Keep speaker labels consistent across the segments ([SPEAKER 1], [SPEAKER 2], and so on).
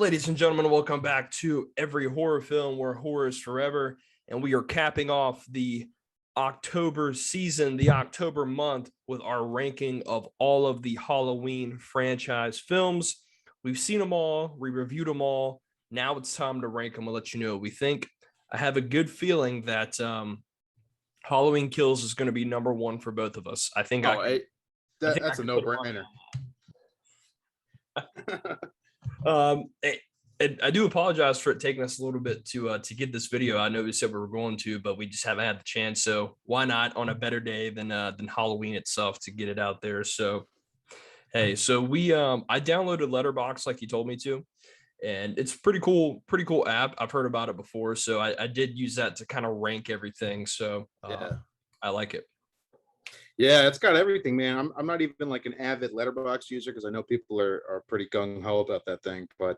[SPEAKER 1] Ladies and gentlemen, welcome back to Every Horror Film Where Horror is Forever. And we are capping off the October season, the October month, with our ranking of all of the Halloween franchise films. We've seen them all, we reviewed them all. Now it's time to rank them and let you know what we think. I have a good feeling that Halloween Kills is going to be number one for both of us.
[SPEAKER 2] That's a no-brainer.
[SPEAKER 1] I do apologize for it taking us a little bit to get this video. I know we said we were going to, but we just haven't had the chance. So why not on a better day than Halloween itself to get it out there? So hey, I downloaded Letterboxd like you told me to, and it's pretty cool app. I've heard about it before, so I did use that to kind of rank everything. So I like it.
[SPEAKER 2] Yeah, it's got everything, man. I'm not even like an avid Letterboxd user because I know people are pretty gung-ho about that thing, but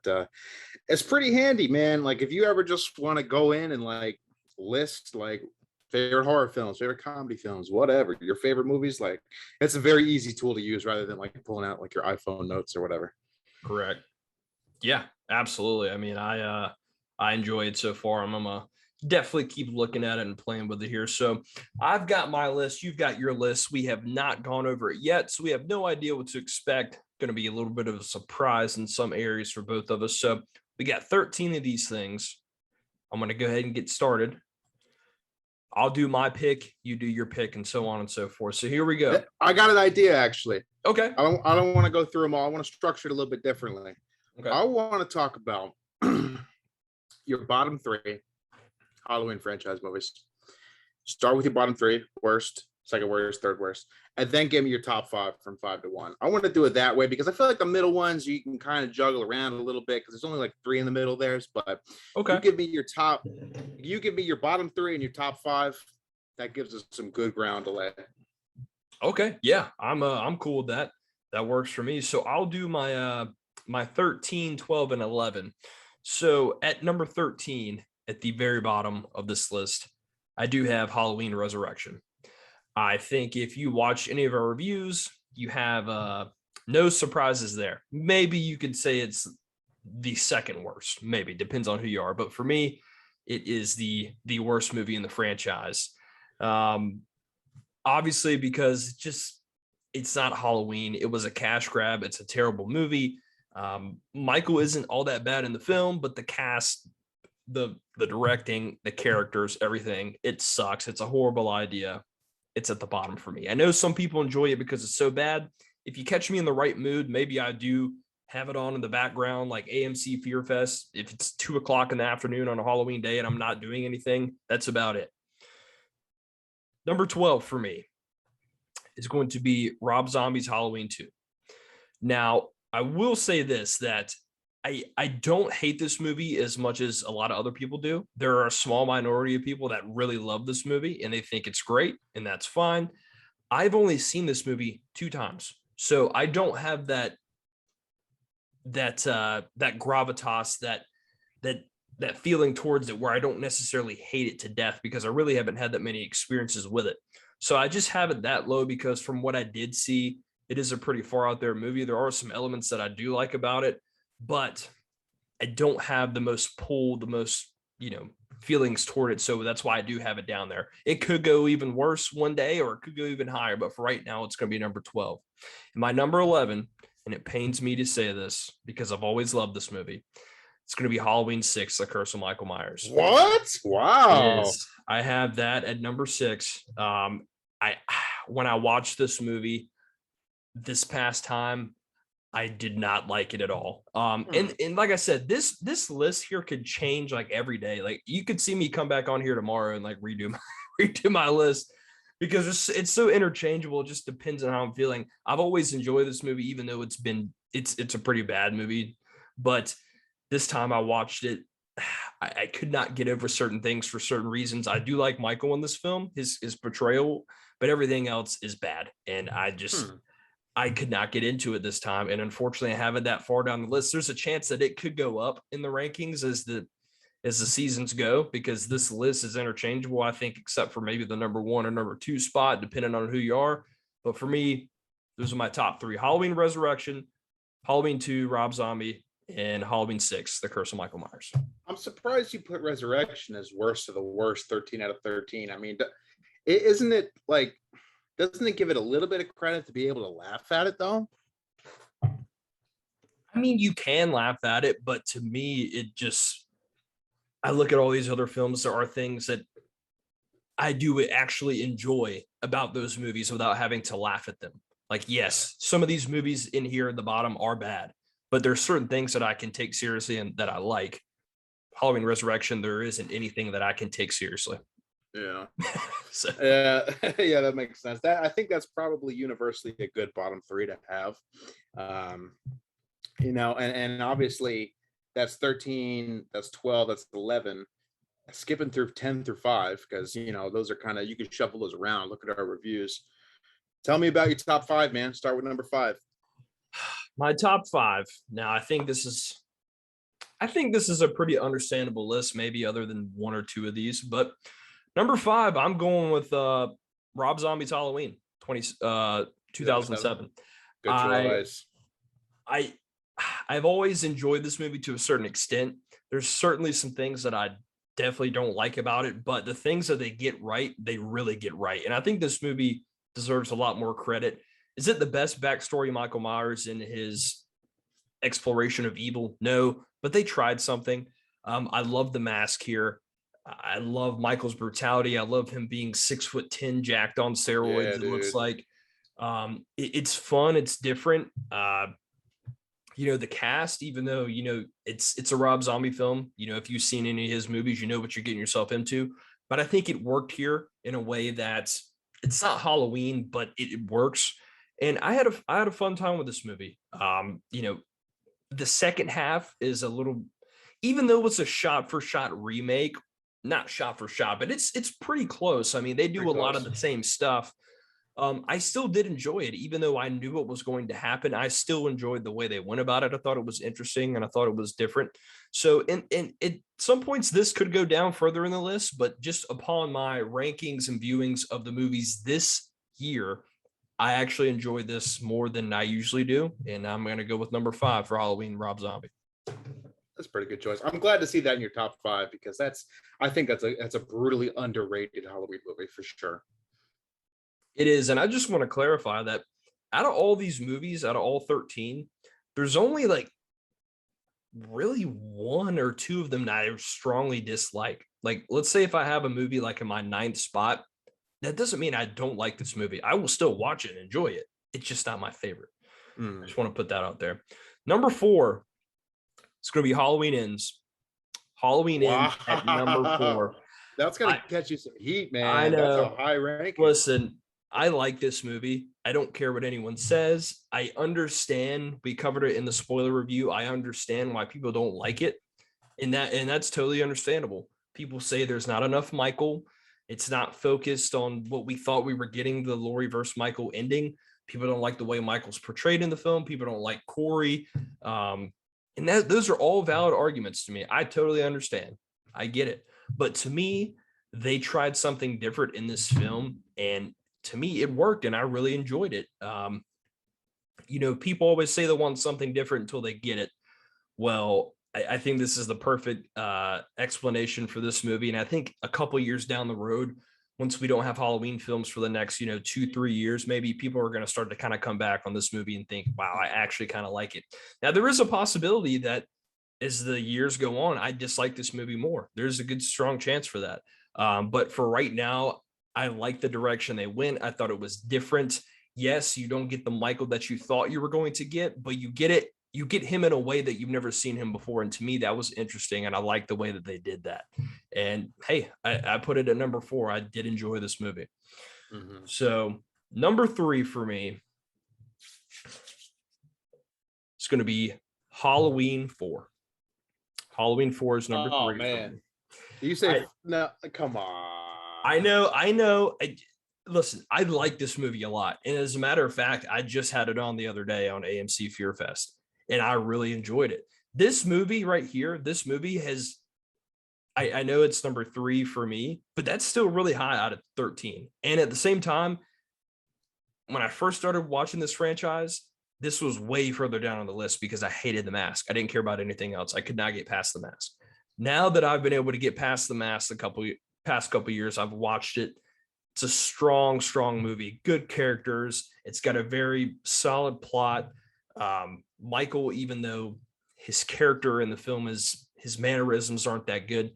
[SPEAKER 2] it's pretty handy, man. Like if you ever just want to go in and like list like favorite horror films, favorite comedy films, whatever, your favorite movies, like it's a very easy tool to use rather than like pulling out like your iPhone notes or whatever.
[SPEAKER 1] Correct. Yeah, absolutely. I mean, I enjoy it so far. I'm definitely keep looking at it and playing with it here. So I've got my list. You've got your list. We have not gone over it yet, so we have no idea what to expect. Going to be a little bit of a surprise in some areas for both of us. So we got 13 of these things. I'm going to go ahead and get started. I'll do my pick, you do your pick, and so on and so forth. So here we go.
[SPEAKER 2] I got an idea, actually.
[SPEAKER 1] Okay.
[SPEAKER 2] I don't want to go through them all. I want to structure it a little bit differently.
[SPEAKER 1] Okay.
[SPEAKER 2] I want to talk about your bottom three Halloween franchise movies. Start with your bottom three, worst, second worst, third worst, and then give me your top five from 5 to 1. I want to do it that way because I feel like the middle ones you can kind of juggle around a little bit because there's only like 3 in the middle there. But okay, you give me your bottom 3 and your top 5. That gives us some good ground to lay.
[SPEAKER 1] Okay, yeah, I'm cool with that. That works for me. So I'll do my my 13, 12, and 11. So at number 13. At the very bottom of this list, I do have Halloween Resurrection. I think if you watch any of our reviews, you have no surprises there. Maybe you could say it's the second worst. Maybe depends on who you are. But for me, it is the worst movie in the franchise. Obviously, because it's not Halloween. It was a cash grab. It's a terrible movie. Michael isn't all that bad in the film, but the cast, the directing, the characters, everything, it sucks. It's a horrible idea. It's at the bottom for me. I know some people enjoy it because it's so bad. If you catch me in the right mood, maybe I do have it on in the background like AMC Fear Fest. If it's 2:00 in the afternoon on a Halloween day and I'm not doing anything, that's about it. Number 12 for me is going to be Rob Zombie's Halloween 2. Now, I will say this, that I don't hate this movie as much as a lot of other people do. There are a small minority of people that really love this movie and they think it's great, and that's fine. I've only seen this movie 2 times, so I don't have that gravitas, that feeling towards it where I don't necessarily hate it to death because I really haven't had that many experiences with it. So I just have it that low because from what I did see, it is a pretty far out there movie. There are some elements that I do like about it, but I don't have the most pull, the most, feelings toward it. So that's why I do have it down there. It could go even worse one day, or it could go even higher. But for right now, it's going to be number 12. And my number 11, and it pains me to say this because I've always loved this movie, it's going to be Halloween 6, The Curse of Michael Myers.
[SPEAKER 2] What? Wow.
[SPEAKER 1] Yes, I have that at number 6. When I watched this movie this past time, I did not like it at all. And like I said, this list here could change like every day. Like you could see me come back on here tomorrow and like redo my list because it's so interchangeable. It just depends on how I'm feeling. I've always enjoyed this movie, even though it's a pretty bad movie. But this time I watched it, I could not get over certain things for certain reasons. I do like Michael in this film, his portrayal, but everything else is bad. And I could not get into it this time. And unfortunately, I have it that far down the list. There's a chance that it could go up in the rankings as the seasons go, because this list is interchangeable, I think, except for maybe the number 1 or number 2 spot, depending on who you are. But for me, those are my top 3: Halloween Resurrection, Halloween 2, Rob Zombie, and Halloween 6, The Curse of Michael Myers.
[SPEAKER 2] I'm surprised you put Resurrection as worst of the worst, 13 out of 13. I mean, isn't it like, doesn't it give it a little bit of credit to be able to laugh at it though?
[SPEAKER 1] I mean, you can laugh at it, but to me, it just, I look at all these other films. There are things that I do actually enjoy about those movies without having to laugh at them. Like, yes, some of these movies in here at the bottom are bad, but there's certain things that I can take seriously and that I like. Halloween Resurrection, there isn't anything that I can take seriously.
[SPEAKER 2] Yeah.
[SPEAKER 1] So,
[SPEAKER 2] Yeah, yeah, that makes sense. That I think that's probably universally a good bottom three to have. And obviously that's 13, that's 12, that's 11. Skipping through 10 through 5, because those are kind of, you can shuffle those around. Look at our reviews. Tell me about your top 5, man. Start with number 5.
[SPEAKER 1] my top 5. Now, I think this is a pretty understandable list, maybe other than one or two of these. But number 5, I'm going with Rob Zombie's Halloween 2007.
[SPEAKER 2] Good choice.
[SPEAKER 1] I've always enjoyed this movie to a certain extent. There's certainly some things that I definitely don't like about it, but the things that they get right, they really get right. And I think this movie deserves a lot more credit. Is it the best backstory Michael Myers in his exploration of evil? No, but they tried something. I love the mask here. I love Michael's brutality. I love him being 6'10", jacked on steroids.
[SPEAKER 2] Yeah,
[SPEAKER 1] it looks
[SPEAKER 2] dude.
[SPEAKER 1] like it's fun. It's different. The cast, even though it's a Rob Zombie film, if you've seen any of his movies, you know what you're getting yourself into. But I think it worked here in a way that it's not Halloween, but it works. And I had a fun time with this movie. The second half is a little, even though it's a shot for shot remake, not shot for shot, but it's pretty close. I mean, they do
[SPEAKER 2] Pretty
[SPEAKER 1] a lot of
[SPEAKER 2] close.
[SPEAKER 1] the same stuff. I still did enjoy it, even though I knew what was going to happen. I still enjoyed the way they went about it. I thought it was interesting and I thought it was different. So, in at some points, this could go down further in the list, but just upon my rankings and viewings of the movies this year, I actually enjoyed this more than I usually do. And I'm going to go with number 5 for Halloween, Rob Zombie.
[SPEAKER 2] That's a pretty good choice. I'm glad to see that in your top 5, because I think that's a brutally underrated Halloween movie for sure.
[SPEAKER 1] It is. And I just want to clarify that out of all these movies, out of all 13, there's only like really one or two of them that I strongly dislike. Like, let's say if I have a movie like in my 9th spot, that doesn't mean I don't like this movie. I will still watch it and enjoy it. It's just not my favorite. I just want to put that out there. Number 4, it's going to be Halloween Ends. Halloween Ends at number 4.
[SPEAKER 2] That's going to catch you some heat, man.
[SPEAKER 1] I know.
[SPEAKER 2] That's a high ranking.
[SPEAKER 1] Listen, I like this movie. I don't care what anyone says. I understand. We covered it in the spoiler review. I understand why people don't like it. And that's totally understandable. People say there's not enough Michael. It's not focused on what we thought we were getting, the Laurie versus Michael ending. People don't like the way Michael's portrayed in the film. People don't like Corey. And those are all valid arguments to me. I totally understand. I get it. But to me, they tried something different in this film. And to me, it worked and I really enjoyed it. People always say they want something different until they get it. Well, I think this is the perfect explanation for this movie. And I think a couple years down the road, once we don't have Halloween films for the next, 2-3 years, maybe people are going to start to kind of come back on this movie and think, wow, I actually kind of like it. Now, there is a possibility that as the years go on, I dislike this movie more. There's a good, strong chance for that. But for right now, I like the direction they went. I thought it was different. Yes, you don't get the Michael that you thought you were going to get, but you get it. You get him in a way that you've never seen him before. And to me, that was interesting. And I like the way that they did that. And hey, I put it at number 4. I did enjoy this movie. Mm-hmm. So number 3 for me, it's going to be Halloween 4. Halloween 4 is number 3.
[SPEAKER 2] Oh, man. You say, no, come on.
[SPEAKER 1] I know. Listen, I like this movie a lot. And as a matter of fact, I just had it on the other day on AMC Fear Fest, and I really enjoyed it. This movie right here, has, I know it's number 3 for me, but that's still really high out of 13. And at the same time, when I first started watching this franchise, this was way further down on the list because I hated The Mask. I didn't care about anything else. I could not get past The Mask. Now that I've been able to get past The Mask past couple years, I've watched it. It's a strong, strong movie. Good characters. It's got a very solid plot. Michael, even though his character in the film is his mannerisms aren't that good,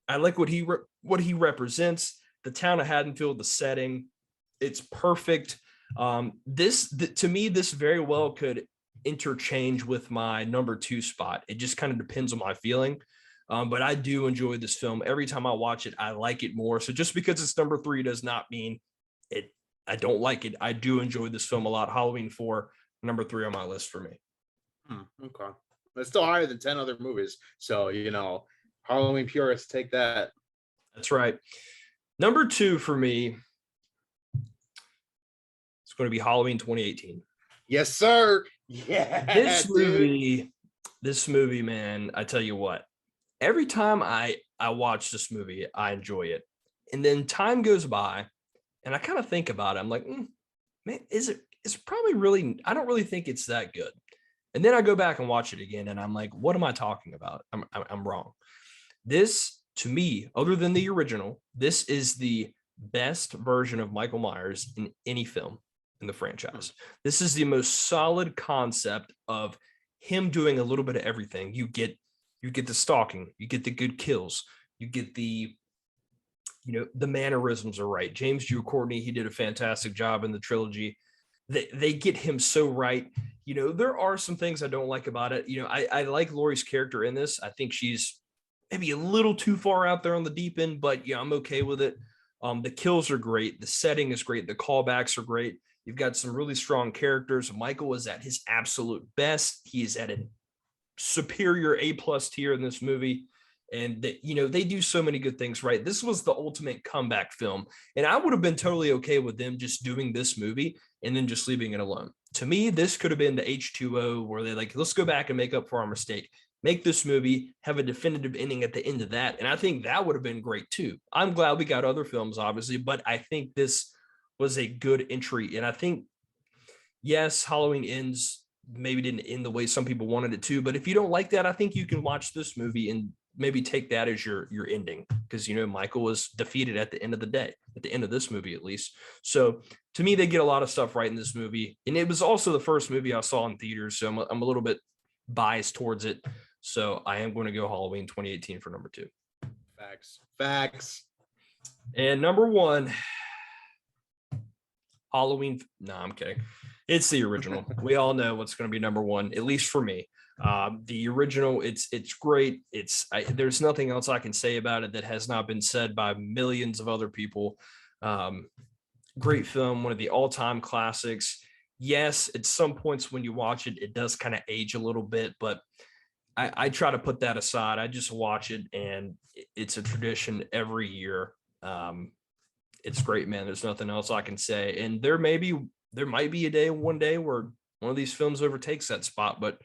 [SPEAKER 1] I like what he represents. The town of Haddonfield, the setting, it's perfect. To me, this very well could interchange with my number 2 spot. It just kind of depends on my feeling. But I do enjoy this film. Every time I watch it, I like it more. So just because it's number 3 does not mean I don't like it. I do enjoy this film a lot. Halloween 4, number 3 on my list for me.
[SPEAKER 2] Okay. It's still higher than 10 other movies. So, Halloween purists take that.
[SPEAKER 1] That's right. Number 2 for me, it's going to be Halloween 2018.
[SPEAKER 2] Yes, sir. Yeah.
[SPEAKER 1] This movie, man, I tell you what, every time I watch this movie, I enjoy it. And then time goes by and I kind of think about it. I'm like, man, it's probably really, I don't really think it's that good. And then I go back and watch it again and I'm like, what am I talking about? I'm wrong. This, to me, other than the original, this is the best version of Michael Myers in any film in the franchise. This is the most solid concept of him doing a little bit of everything. You get the stalking, you get the good kills, you get the mannerisms are right. James Drew Courtney, he did a fantastic job in the trilogy. They get him so right. There are some things I don't like about it. I like Laurie's character in this. I think she's maybe a little too far out there on the deep end, but yeah, I'm okay with it. The kills are great. The setting is great. The callbacks are great. You've got some really strong characters. Michael is at his absolute best. He is at a superior A+ tier in this movie. And they do so many good things, right? This was the ultimate comeback film. And I would have been totally okay with them just doing this movie and then just leaving it alone. To me, this could have been the H2O where they're like, let's go back and make up for our mistake. Make this movie, have a definitive ending at the end of that. And I think that would have been great too. I'm glad we got other films, obviously, but I think this was a good entry. And I think, yes, Halloween Ends maybe didn't end the way some people wanted it to, but if you don't like that, I think you can watch this movie and maybe take that as your ending, because Michael was defeated at the end of the day, at the end of this movie at least. So to me, they get a lot of stuff right in this movie, and it was also the first movie I saw in theaters, so I'm a little bit biased towards it. So I am going to go Halloween 2018 for number 2.
[SPEAKER 2] Facts.
[SPEAKER 1] And number 1, Halloween. No, I'm kidding. It's the original. We all know what's going to be number 1, at least for me. The original, it's great. There's nothing else I can say about it that has not been said by millions of other people. Great film, one of the all-time classics. Yes, at some points when you watch it, it does kind of age a little bit, but I try to put that aside. I just watch it, and it's a tradition every year. It's great, man. There's nothing else I can say. And there might be one day where one of these films overtakes that spot, but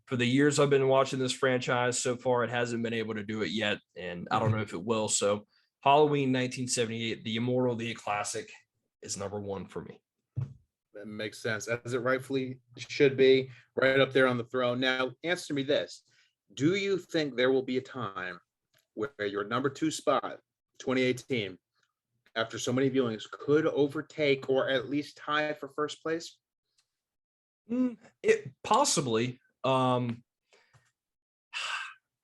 [SPEAKER 1] for the years I've been watching this franchise, so far it hasn't been able to do it yet, and I don't know if it will. So Halloween 1978, the immortal, the classic, is number 1 for me.
[SPEAKER 2] That makes sense, as it rightfully should be, right up there on the throne. Now, answer me this. Do you think there will be a time where your number 2 spot, 2018, after so many viewings, could overtake or at least tie for first place?
[SPEAKER 1] It possibly.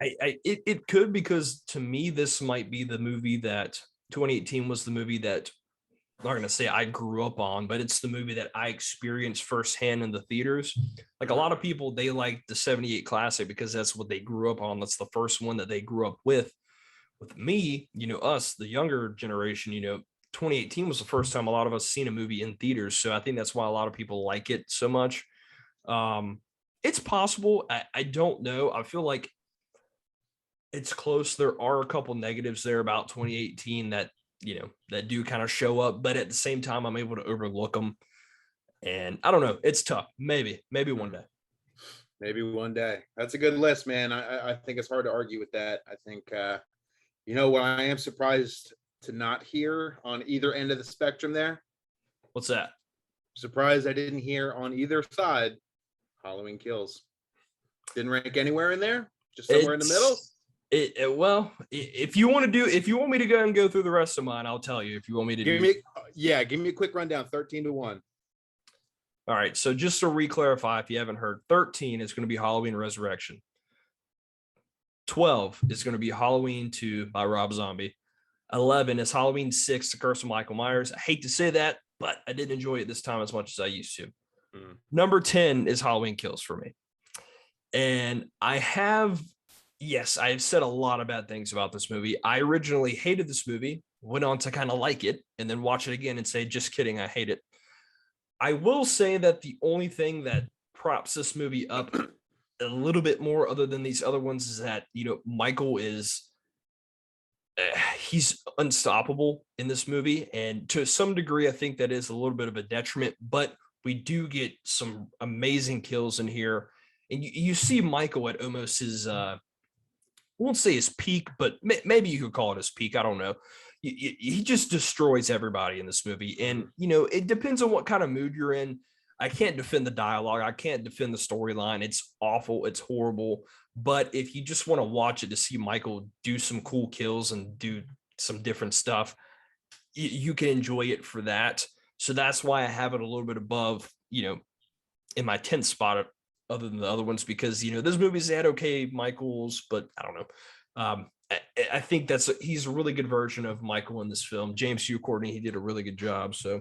[SPEAKER 1] It could, because to me, this might be the movie that 2018 was the movie that, I'm not going to say I grew up on, but it's the movie that I experienced firsthand in the theaters. Like a lot of people, they like the 78 classic because that's what they grew up on. That's the first one that they grew up with. With me, us, the younger generation, 2018 was the first time a lot of us seen a movie in theaters. So I think that's why a lot of people like it so much. It's possible. I don't know. I feel like it's close. There are a couple negatives there about 2018 that do kind of show up, but at the same time, I'm able to overlook them. And I don't know. It's tough. Maybe one day.
[SPEAKER 2] Maybe one day. That's a good list, man. I think it's hard to argue with that. I think, what I am surprised to not hear on either end of the spectrum there.
[SPEAKER 1] What's that?
[SPEAKER 2] Surprised I didn't hear on either side Halloween Kills. Didn't rank anywhere in there, just somewhere in the middle.
[SPEAKER 1] Well, if you want me to go and go through the rest of mine, I'll tell you if you want me to
[SPEAKER 2] give me a quick rundown. 13-1.
[SPEAKER 1] All right. So just to re-clarify, if you haven't heard, 13 is going to be Halloween Resurrection. 12 is going to be Halloween 2 by Rob Zombie. 11 is Halloween 6, The Curse of Michael Myers. I hate to say that, but I didn't enjoy it this time as much as I used to. Number 10 is Halloween Kills for me. And I have said a lot of bad things about this movie. I originally hated this movie, went on to kind of like it, and then watch it again and say, just kidding, I hate it. I will say that the only thing that props this movie up a little bit more other than these other ones is that, Michael is he's unstoppable in this movie, and to some degree I think that is a little bit of a detriment, but we do get some amazing kills in here, and you see Michael at almost his I won't say his peak, but maybe you could call it his peak, I don't know. He just destroys everybody in this movie, and it depends on what kind of mood you're in. I can't defend the dialogue. I can't defend the storyline. It's awful. It's horrible. But if you just want to watch it to see Michael do some cool kills and do some different stuff, you can enjoy it for that. So that's why I have it a little bit above, in my 10th spot, other than the other ones, because, this movie's had okay Michaels, but I don't know. I think he's a really good version of Michael in this film. James Hugh Courtney, he did a really good job. So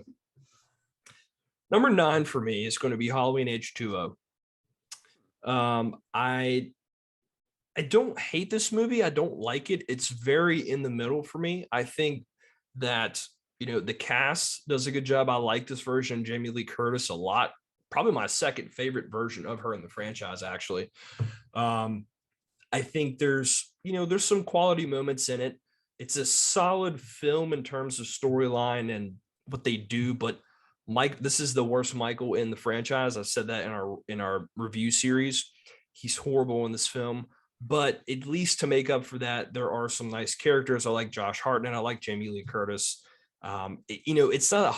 [SPEAKER 1] number 9 for me is going to be Halloween H2O. I don't hate this movie. I don't like it. It's very in the middle for me. I think that, the cast does a good job. I like this version, Jamie Lee Curtis, a lot. Probably my second favorite version of her in the franchise, actually. I think there's some quality moments in it. It's a solid film in terms of storyline and what they do, but this is the worst Michael in the franchise. I said that in our review series. He's horrible in this film, but at least to make up for that, there are some nice characters. I like Josh Hartnett. I like Jamie Lee Curtis. It's not a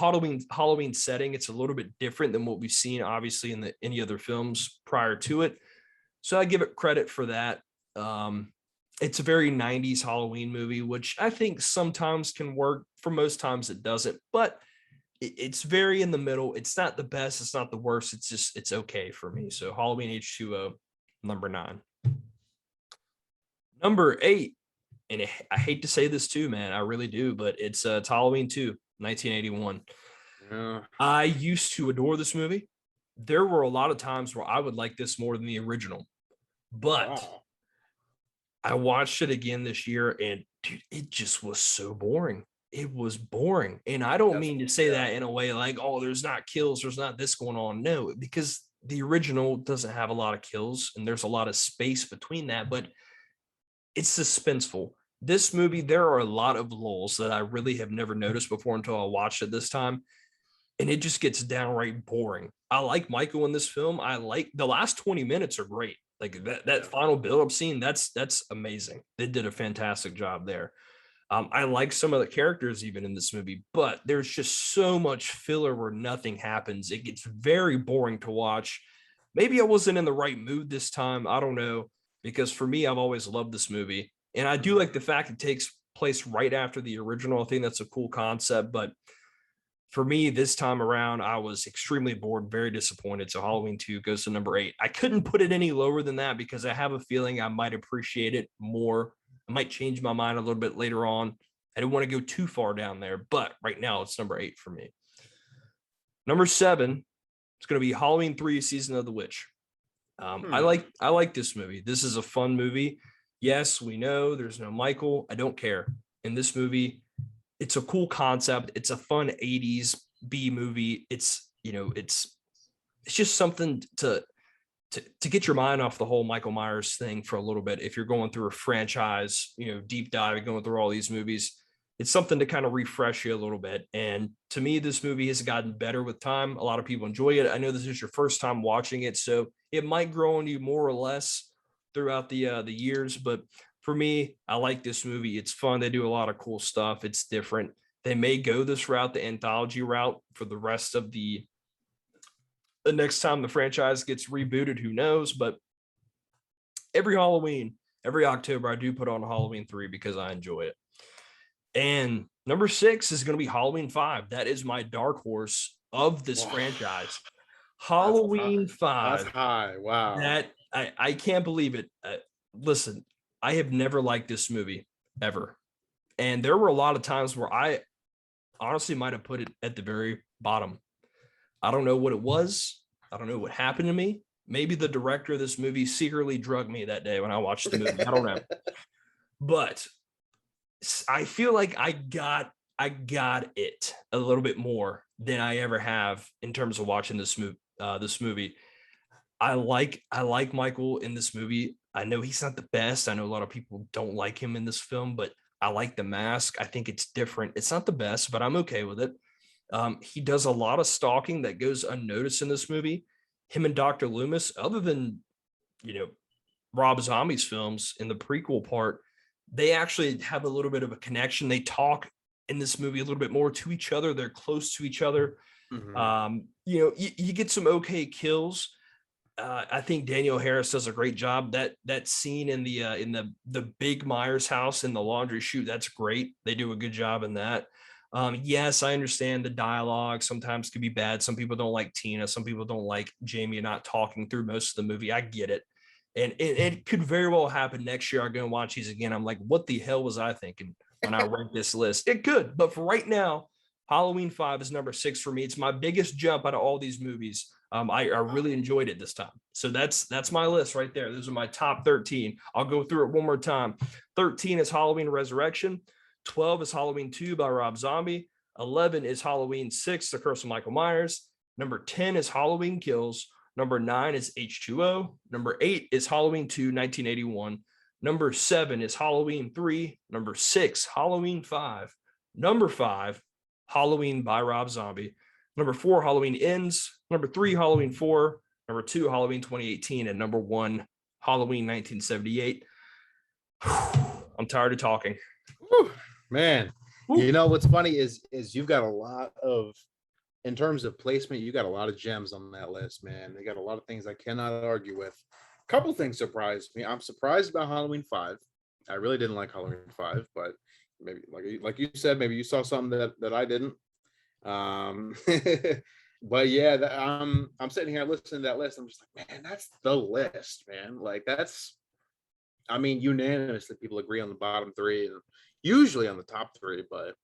[SPEAKER 1] Halloween setting. It's a little bit different than what we've seen, obviously, in any other films prior to it. So I give it credit for that. It's a very 90s Halloween movie, which I think sometimes can work. For most times it doesn't, but it's very in the middle. It's not the best. It's not the worst. It's okay for me. So Halloween H2O, number 9. Number 8, and I hate to say this too, man, I really do, but it's Halloween 2, 1981. Yeah. I used to adore this movie. There were a lot of times where I would like this more than the original, but I watched it again this year, and dude, it just was so boring. It was boring. And I don't mean to say that in a way like, oh, there's not kills, there's not this going on. No, because the original doesn't have a lot of kills and there's a lot of space between that, but it's suspenseful. This movie, there are a lot of lulls that I really have never noticed before until I watched it this time. And it just gets downright boring. I like Michael in this film. I like the last 20 minutes are great. Like that final build-up scene, that's amazing. They did a fantastic job there. I like some of the characters even in this movie, but there's just so much filler where nothing happens. It gets very boring to watch. Maybe I wasn't in the right mood this time. I don't know, because for me, I've always loved this movie. And I do like the fact it takes place right after the original. I think that's a cool concept, but for me, this time around, I was extremely bored, very disappointed. So Halloween 2 goes to number 8. I couldn't put it any lower than that because I have a feeling I might appreciate it more. I might change my mind a little bit later on. I didn't want to go too far down there, but right now it's number 8 for me. Number 7, it's going to be Halloween 3, Season of the Witch. I like this movie. This is a fun movie. Yes, we know there's no Michael. I don't care. In this movie, it's a cool concept. It's a fun 80s B movie. It's just something to get your mind off the whole Michael Myers thing for a little bit. If you're going through a franchise, deep dive, going through all these movies, it's something to kind of refresh you a little bit. And to me, this movie has gotten better with time. A lot of people enjoy it. I know this is your first time watching it, so it might grow on you more or less throughout the years. But for me, I like this movie. It's fun. They do a lot of cool stuff. It's different. They may go this route, the anthology route, for the rest of the the next time the franchise gets rebooted, who knows? But every Halloween, every October, I do put on Halloween 3 because I enjoy it. And number 6 is going to be Halloween 5. That is my dark horse of this franchise. Halloween 5.
[SPEAKER 2] That's high. Wow.
[SPEAKER 1] That I can't believe it. Listen, I have never liked this movie ever. And there were a lot of times where I honestly might have put it at the very bottom. I don't know what it was. I don't know what happened to me. Maybe the director of this movie secretly drugged me that day when I watched the movie. I don't know. But I feel like I got it a little bit more than I ever have in terms of watching this movie. I like Michael in this movie. I know he's not the best. I know a lot of people don't like him in this film, but I like the mask. I think it's different. It's not the best, but I'm okay with it. He does a lot of stalking that goes unnoticed in this movie. Him and Dr. Loomis, other than, Rob Zombie's films in the prequel part, they actually have a little bit of a connection. They talk in this movie a little bit more to each other. They're close to each other.
[SPEAKER 2] Mm-hmm.
[SPEAKER 1] You get some okay kills. I think Daniel Harris does a great job. That scene in the big Myers house in the laundry chute, that's great. They do a good job in that. Yes, I understand the dialogue sometimes could be bad. Some people don't like Tina. Some people don't like Jamie not talking through most of the movie. I get it. And it could very well happen next year. I go and watch these again. I'm like, what the hell was I thinking when I ranked this list? It could, but for right now, Halloween 5 is number 6 for me. It's my biggest jump out of all these movies. I really enjoyed it this time. So that's my list right there. Those are my top 13. I'll go through it one more time. 13 is Halloween Resurrection. 12 is Halloween 2 by Rob Zombie. 11 is Halloween 6, The Curse of Michael Myers. Number 10 is Halloween Kills. Number 9 is H2O. Number 8 is Halloween 2, 1981. Number 7 is Halloween 3. Number 6, Halloween 5. Number 5, Halloween by Rob Zombie. Number 4, Halloween Ends. Number 3, Halloween 4. Number 2, Halloween 2018. And number 1, Halloween 1978. I'm tired of talking.
[SPEAKER 2] Whew, man. Whew. What's funny is you've got a lot of, in terms of placement, you got a lot of gems on that list, man. They got a lot of things I cannot argue with. A couple things surprised me. I'm surprised about Halloween 5. I really didn't like Halloween 5, but maybe like you said, maybe you saw something that I didn't. But yeah, I'm sitting here listening to that list. I'm just like, man, that's the list, man. Like unanimously people agree on the bottom 3 and usually on the top 3, but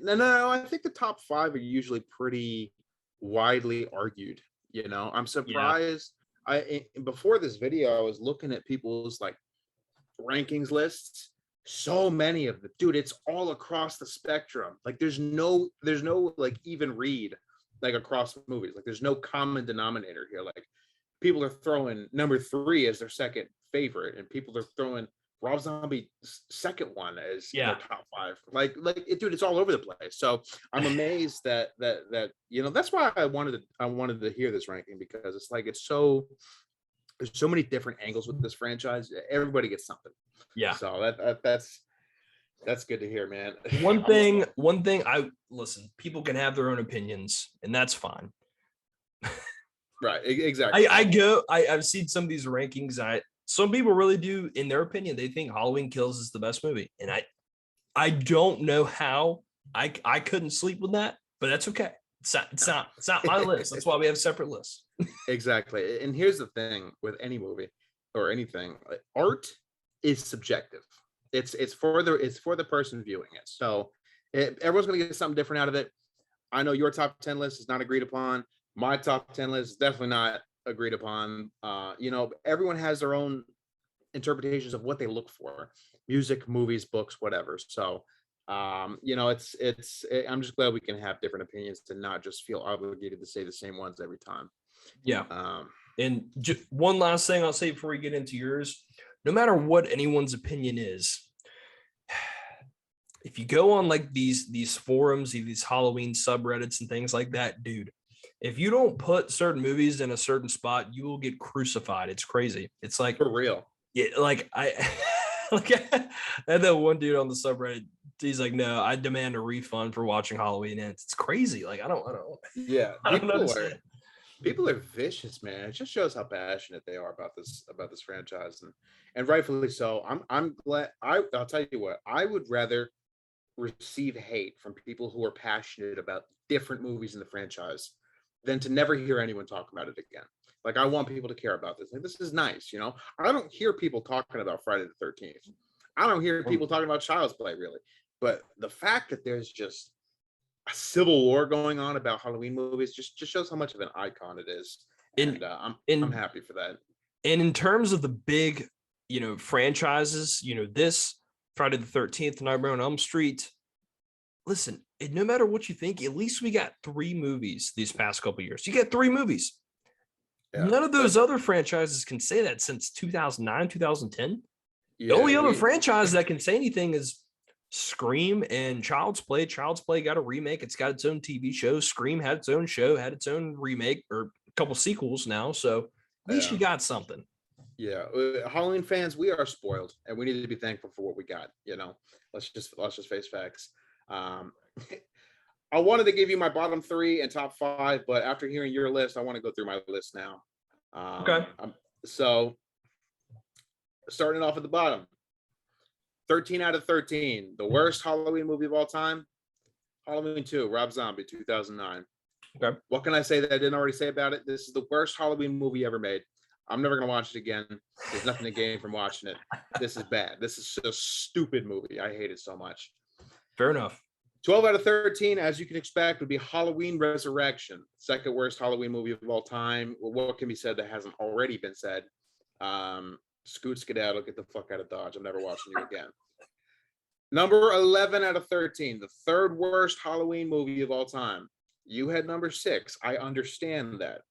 [SPEAKER 2] no, I think the top 5 are usually pretty widely argued. I'm surprised. Yeah. Before this video, I was looking at people's like rankings lists. So many of them, dude, it's all across the spectrum. Like there's no like even read like across movies. Like there's no common denominator here. Like people are throwing number 3 as their second favorite, and people are throwing Rob Zombie's second one as their top 5. Like dude, it's all over the place. So I'm amazed that that's why I wanted to hear this ranking, because it's like there's so many different angles with this franchise. Everybody gets something. Yeah. So that's good to hear, man.
[SPEAKER 1] One thing I listen, people can have their own opinions, and that's fine.
[SPEAKER 2] Right. Exactly.
[SPEAKER 1] I've seen some of these rankings. Some people really do, in their opinion, they think Halloween Kills is the best movie. And I don't know how I couldn't sleep with that, but that's okay. It's not my list. That's why we have separate lists.
[SPEAKER 2] Exactly. And here's the thing with any movie or anything, art is subjective. It's for the person viewing it. So everyone's going to get something different out of it. I know your top 10 list is not agreed upon. My top 10 list is definitely not agreed upon. Everyone has their own interpretations of what they look for: music, movies, books, whatever. So I'm just glad we can have different opinions to not just feel obligated to say the same ones every time.
[SPEAKER 1] Yeah. And one last thing I'll say before we get into yours: no matter what anyone's opinion is, if you go on like these forums, these Halloween subreddits and things like that, dude, if you don't put certain movies in a certain spot, you will get crucified. It's crazy. It's like,
[SPEAKER 2] for real.
[SPEAKER 1] Yeah, like I had that one dude on the subreddit. He's like, no, I demand a refund for watching Halloween Ends. It's crazy. Like I don't
[SPEAKER 2] yeah,
[SPEAKER 1] I don't understand.
[SPEAKER 2] People are vicious, man. It just shows how passionate they are about this franchise, and rightfully so. I'm glad. I'll tell you what. I would rather receive hate from people who are passionate about different movies in the franchise than to never hear anyone talk about it again. Like I want people to care about this. Like this is nice, you know. I don't hear people talking about Friday the 13th. I don't hear people talking about Child's Play really. But the fact that there's just a civil war going on about Halloween movies just shows how much of an icon it is.
[SPEAKER 1] In
[SPEAKER 2] And I'm
[SPEAKER 1] in
[SPEAKER 2] happy for that.
[SPEAKER 1] and in terms of the big, franchises, this Friday the 13th, Nightmare on Elm Street. Listen, no matter what you think, at least we got 3 movies these past couple years. You get 3 movies.
[SPEAKER 2] Yeah.
[SPEAKER 1] None of those other franchises can say that since 2009, 2010. The only other
[SPEAKER 2] we-
[SPEAKER 1] franchise that can say anything is Scream and Child's Play. Child's Play got a remake. It's got its own TV show. Scream had its own show, had its own remake or a couple sequels now. So at least you got something.
[SPEAKER 2] Yeah, Halloween fans, we are spoiled, and we need to be thankful for what we got. You know, let's just face facts. I wanted to give you my bottom 3 and top 5, but after hearing your list, I want to go through my list now.
[SPEAKER 1] Okay.
[SPEAKER 2] So starting off at the bottom, 13 out of 13, the worst Halloween movie of all time, Halloween 2, Rob Zombie, 2009.
[SPEAKER 1] Okay.
[SPEAKER 2] What can I say that I didn't already say about it? This is the worst Halloween movie ever made. I'm never going to watch it again. There's nothing to gain from watching it. This is bad. This is a stupid movie. I hate it so much.
[SPEAKER 1] Fair enough.
[SPEAKER 2] 12 out of 13, as you can expect, would be Halloween Resurrection, second worst Halloween movie of all time. What can be said that hasn't already been said? Scoot skedaddle, get the fuck out of Dodge. I'm never watching you again. Number 11 out of 13, the third worst Halloween movie of all time. You had number 6. I understand that,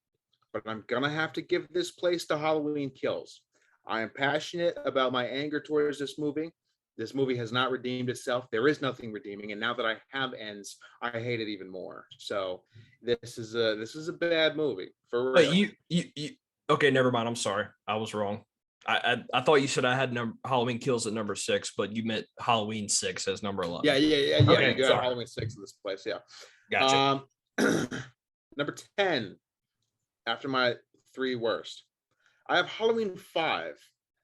[SPEAKER 2] but I'm gonna have to give this place to Halloween Kills. I am passionate about my anger towards this movie. This movie has not redeemed itself. There is nothing redeeming, and now that I have ends, I hate it even more. So this is a bad movie for real.
[SPEAKER 1] But you okay, never mind. I'm sorry. I was wrong. I thought you said I had Halloween Kills at number 6, but you meant Halloween 6 as number 11.
[SPEAKER 2] Yeah.
[SPEAKER 1] Okay,
[SPEAKER 2] You got
[SPEAKER 1] sorry.
[SPEAKER 2] Halloween 6 in this place. Yeah.
[SPEAKER 1] Gotcha.
[SPEAKER 2] Number 10, after my 3 worst, I have Halloween 5.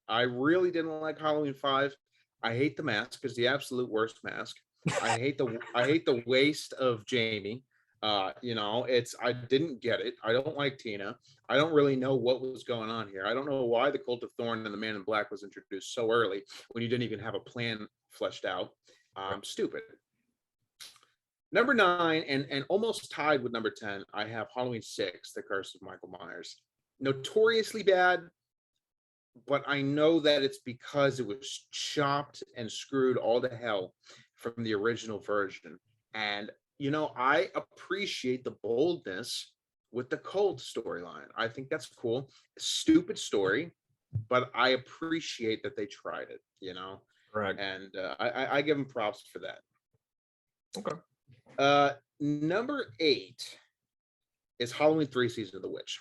[SPEAKER 2] I really didn't like Halloween 5. I hate the mask. It's the absolute worst mask. I hate the waste of Jamie. I didn't get it. I don't like Tina. I don't really know what was going on here. I don't know why the Cult of Thorn and the Man in Black was introduced so early when you didn't even have a plan fleshed out. Stupid. Number 9, and almost tied with number 10, I have Halloween 6, The Curse of Michael Myers. Notoriously bad, but I know that it's because it was chopped and screwed all to hell from the original version. And, I appreciate the boldness with the Cult storyline. I think that's cool. Stupid story, but I appreciate that they tried it,
[SPEAKER 1] Correct.
[SPEAKER 2] And I give them props for that.
[SPEAKER 1] Okay.
[SPEAKER 2] Number 8 is Halloween 3 Season of the Witch.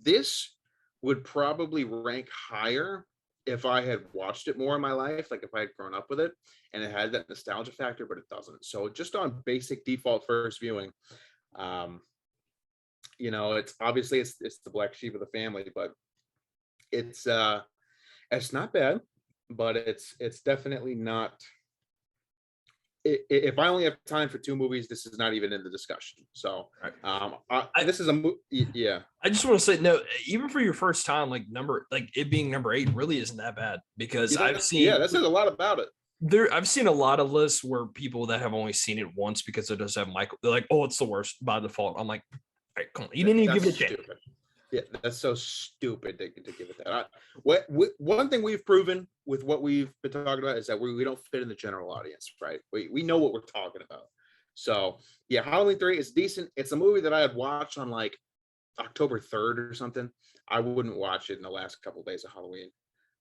[SPEAKER 2] This would probably rank higher if I had watched it more in my life, like if I had grown up with it and it had that nostalgia factor, but it doesn't. So just on basic default first viewing, it's obviously it's the black sheep of the family, but it's not bad, but it's definitely not. If I only have time for 2 movies, this is not even in the discussion. So, this is a movie. Yeah.
[SPEAKER 1] I just want to say, no, even for your first time, like it being number 8 really isn't that bad, because I've seen.
[SPEAKER 2] Yeah, that says a lot about it.
[SPEAKER 1] I've seen a lot of lists where people that have only seen it once because it does have Michael, they're like, oh, it's the worst by default. I'm like, all right, come on, you didn't even give it a chance.
[SPEAKER 2] Stupid. Yeah, that's so stupid to give it that. One thing we've proven with what we've been talking about is that we don't fit in the general audience, right? We know what we're talking about. So yeah, Halloween 3 is decent. It's a movie that I had watched on like October 3rd or something. I wouldn't watch it in the last couple of days of Halloween.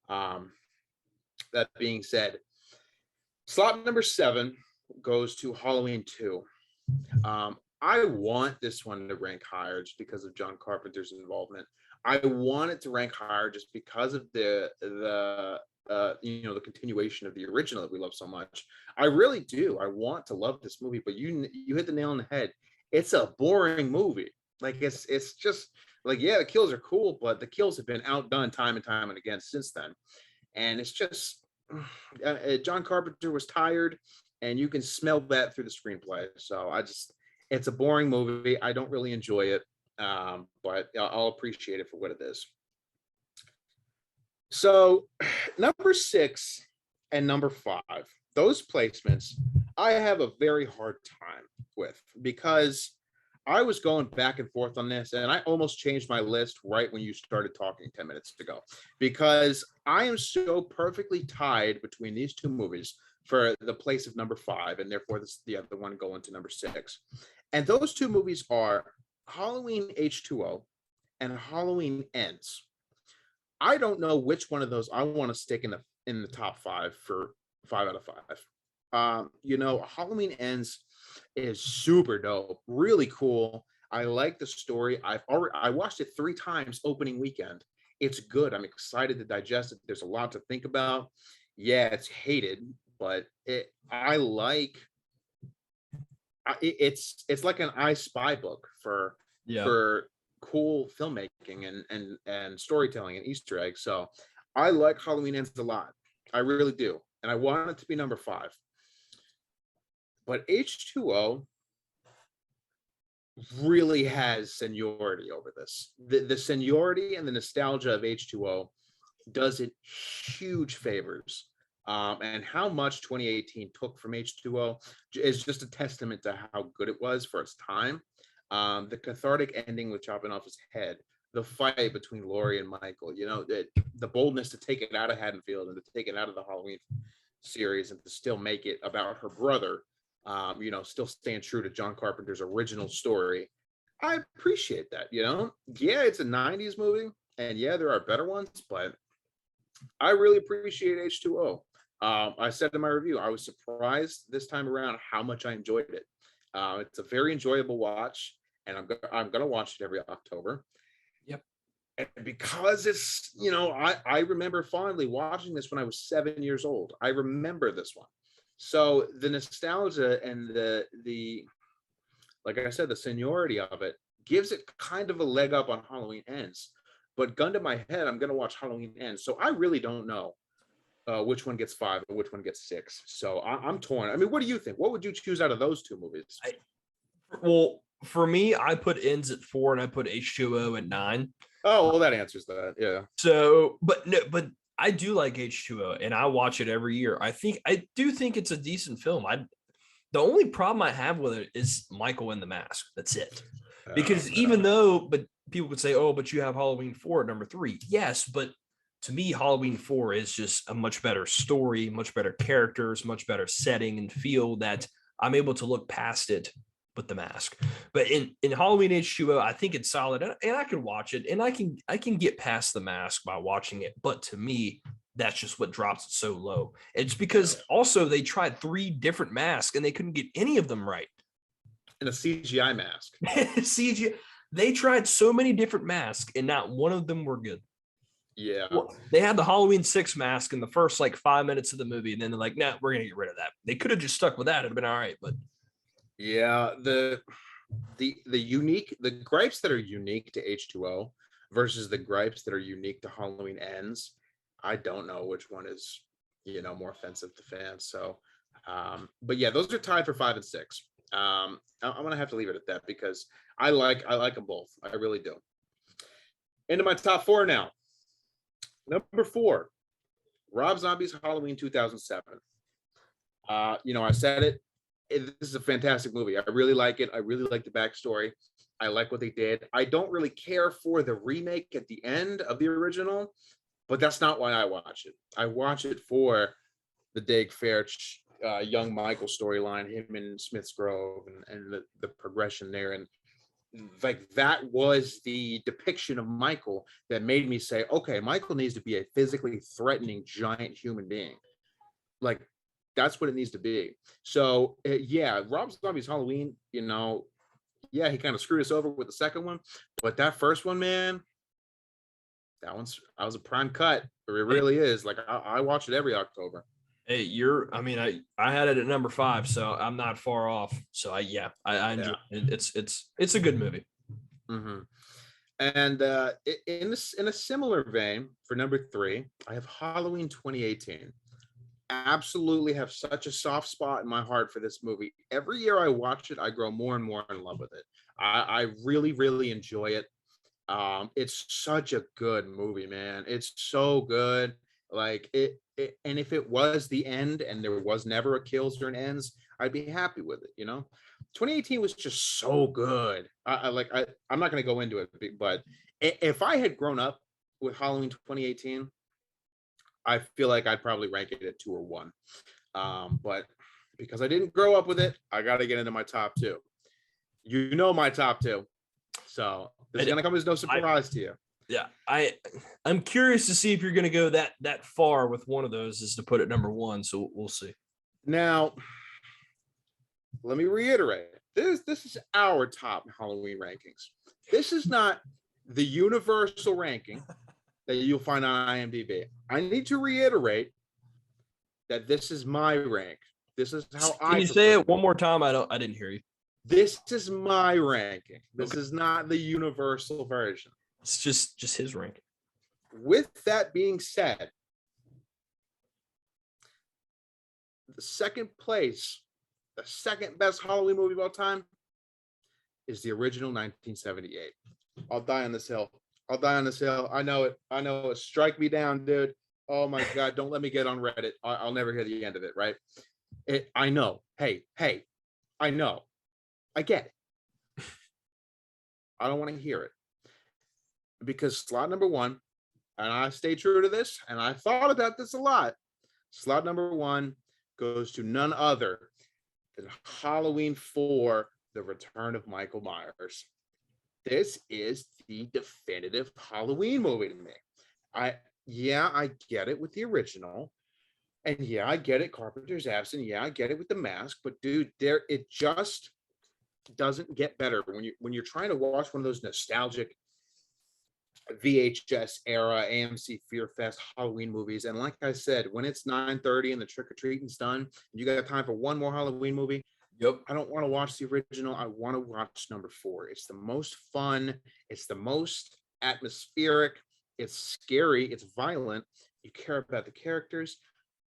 [SPEAKER 2] That being said, slot number 7 goes to Halloween 2. I want this one to rank higher just because of John Carpenter's involvement. I want it to rank higher just because of the continuation of the original that we love so much. I really do. I want to love this movie, but you hit the nail on the head. It's a boring movie. Like it's just Like, yeah, the kills are cool, but the kills have been outdone time and time and again since then. And it's just John Carpenter was tired, and you can smell that through the screenplay. So it's a boring movie. I don't really enjoy it, but I'll appreciate it for what it is. So, number 6 and number 5, those placements I have a very hard time with, because I was going back and forth on this, and I almost changed my list right when you started talking 10 minutes ago, because I am so perfectly tied between these two movies for the place of number 5, and therefore the other one going to number 6. And those two movies are Halloween H2O and Halloween Ends. I don't know which one of those I want to stick in the top 5 for 5 out of 5. Halloween Ends is super dope, really cool. I like the story. I watched it 3 times opening weekend. It's good. I'm excited to digest it. There's a lot to think about. Yeah, it's hated, but it's like an I Spy book for
[SPEAKER 1] Yeah.
[SPEAKER 2] for cool filmmaking and storytelling and Easter eggs. So I like Halloween Ends a lot. I really do. And I want it to be number 5. But H2O really has seniority over this. The seniority and the nostalgia of H2O does it huge favors. And how much 2018 took from H2O is just a testament to how good it was for its time. The cathartic ending with chopping off his head, the fight between Laurie and Michael, the boldness to take it out of Haddonfield and to take it out of the Halloween series and to still make it about her brother, still staying true to John Carpenter's original story. I appreciate that, Yeah, it's a 90s movie, and yeah, there are better ones, but I really appreciate H2O. I said in my review, I was surprised this time around how much I enjoyed it. It's a very enjoyable watch, and I'm gonna watch it every October.
[SPEAKER 1] Yep.
[SPEAKER 2] And because it's, I remember fondly watching this when I was 7 years old. I remember this one. So the nostalgia and the like I said, the seniority of it gives it kind of a leg up on Halloween Ends. But gun to my head, I'm gonna watch Halloween Ends. So I really don't know which one gets 5 and which one gets 6. So I'm torn. I mean, what do you think? What would you choose out of those two movies?
[SPEAKER 1] Well, for me, I put Ends at 4 and I put H2O at 9.
[SPEAKER 2] Oh, well, that answers that. Yeah.
[SPEAKER 1] So, but I do like H2O and I watch it every year. I do think it's a decent film. The only problem I have with it is Michael in the mask. That's it. Because but people could say, oh, but you have Halloween 4 at number 3. Yes, but to me, Halloween 4 is just a much better story, much better characters, much better setting and feel that I'm able to look past it with the mask. But in Halloween H2O, I think it's solid, and I can watch it, and I can get past the mask by watching it. But to me, that's just what drops it so low. It's because also they tried 3 different masks and they couldn't get any of them right.
[SPEAKER 2] And a CGI mask.
[SPEAKER 1] CGI. They tried so many different masks and not one of them were good.
[SPEAKER 2] Yeah.
[SPEAKER 1] Well, they had the Halloween 6 mask in the first 5 minutes of the movie, and then they're like, "Nah, we're gonna get rid of that." They could have just stuck with that; it'd have been all right. But
[SPEAKER 2] yeah, the gripes that are unique to H2O versus the gripes that are unique to Halloween Ends, I don't know which one is more offensive to fans. So, but yeah, those are tied for 5 and 6. I'm gonna have to leave it at that because I like them both. I really do. Into my top 4 now. Number 4, Rob Zombie's Halloween 2007. I said it. This is a fantastic movie. I really like it. I really like the backstory. I like what they did. I don't really care for the remake at the end of the original, but that's not why I watch it. I watch it for the Dave Fairch, young Michael storyline, him in Smith's Grove, and the progression there. And that was the depiction of Michael that made me say, okay, Michael needs to be a physically threatening giant human being. That's what it needs to be. So yeah, Rob Zombie's Halloween, he kind of screwed us over with the second one, but that first one, man, that was a prime cut. It really is. I watch it every October.
[SPEAKER 1] Hey, I had it at number 5, so I'm not far off. So I enjoy it. It's a good movie.
[SPEAKER 2] Mm-hmm. And in a similar vein, for number 3, I have Halloween 2018. Absolutely have such a soft spot in my heart for this movie. Every year I watch it, I grow more and more in love with it. I really, really enjoy it. It's such a good movie, man. It's so good. Like and if it was the end and there was never a kills or an ends, I'd be happy with it, you know. 2018 was just so good. I'm not going to go into it, but if I had grown up with Halloween 2018, I feel like I'd probably rank it at 2 or 1. But because I didn't grow up with it, I got to get into my top 2. You know my top 2. So this is gonna come as no surprise to you.
[SPEAKER 1] Yeah, I'm curious to see if you're gonna go that far with one of those, is to put it number 1. So we'll see.
[SPEAKER 2] Now, let me reiterate: this is our top Halloween rankings. This is not the universal ranking that you'll find on IMDb. I need to reiterate that this is my rank. This is how
[SPEAKER 1] Can you say it one more time? I didn't hear you.
[SPEAKER 2] This is my ranking. This is not the universal version.
[SPEAKER 1] It's just his ranking.
[SPEAKER 2] With that being said, the second place, the second best Halloween movie of all time, is the original 1978. I'll die on this hill. I'll die on this hill. I know it. I know it. Strike me down, dude. Oh my God. Don't let me get on Reddit. I'll never hear the end of it, right? I know. Hey, I know. I get it. I don't want to hear it. Because slot number 1, and I stay true to this, and I thought about this a lot. Slot number 1 goes to none other than Halloween 4, The Return of Michael Myers. This is the definitive Halloween movie to me. I get it with the original. And yeah, I get it. Carpenter's absent. Yeah, I get it with the mask. But dude, it just doesn't get better when you're trying to watch one of those nostalgic VHS era AMC Fear Fest Halloween movies. And like I said, when it's 9:30 and the trick or treating's done, and you got time for one more Halloween movie.
[SPEAKER 1] Yep.
[SPEAKER 2] I don't want to watch the original. I want to watch number 4. It's the most fun. It's the most atmospheric. It's scary. It's violent. You care about the characters.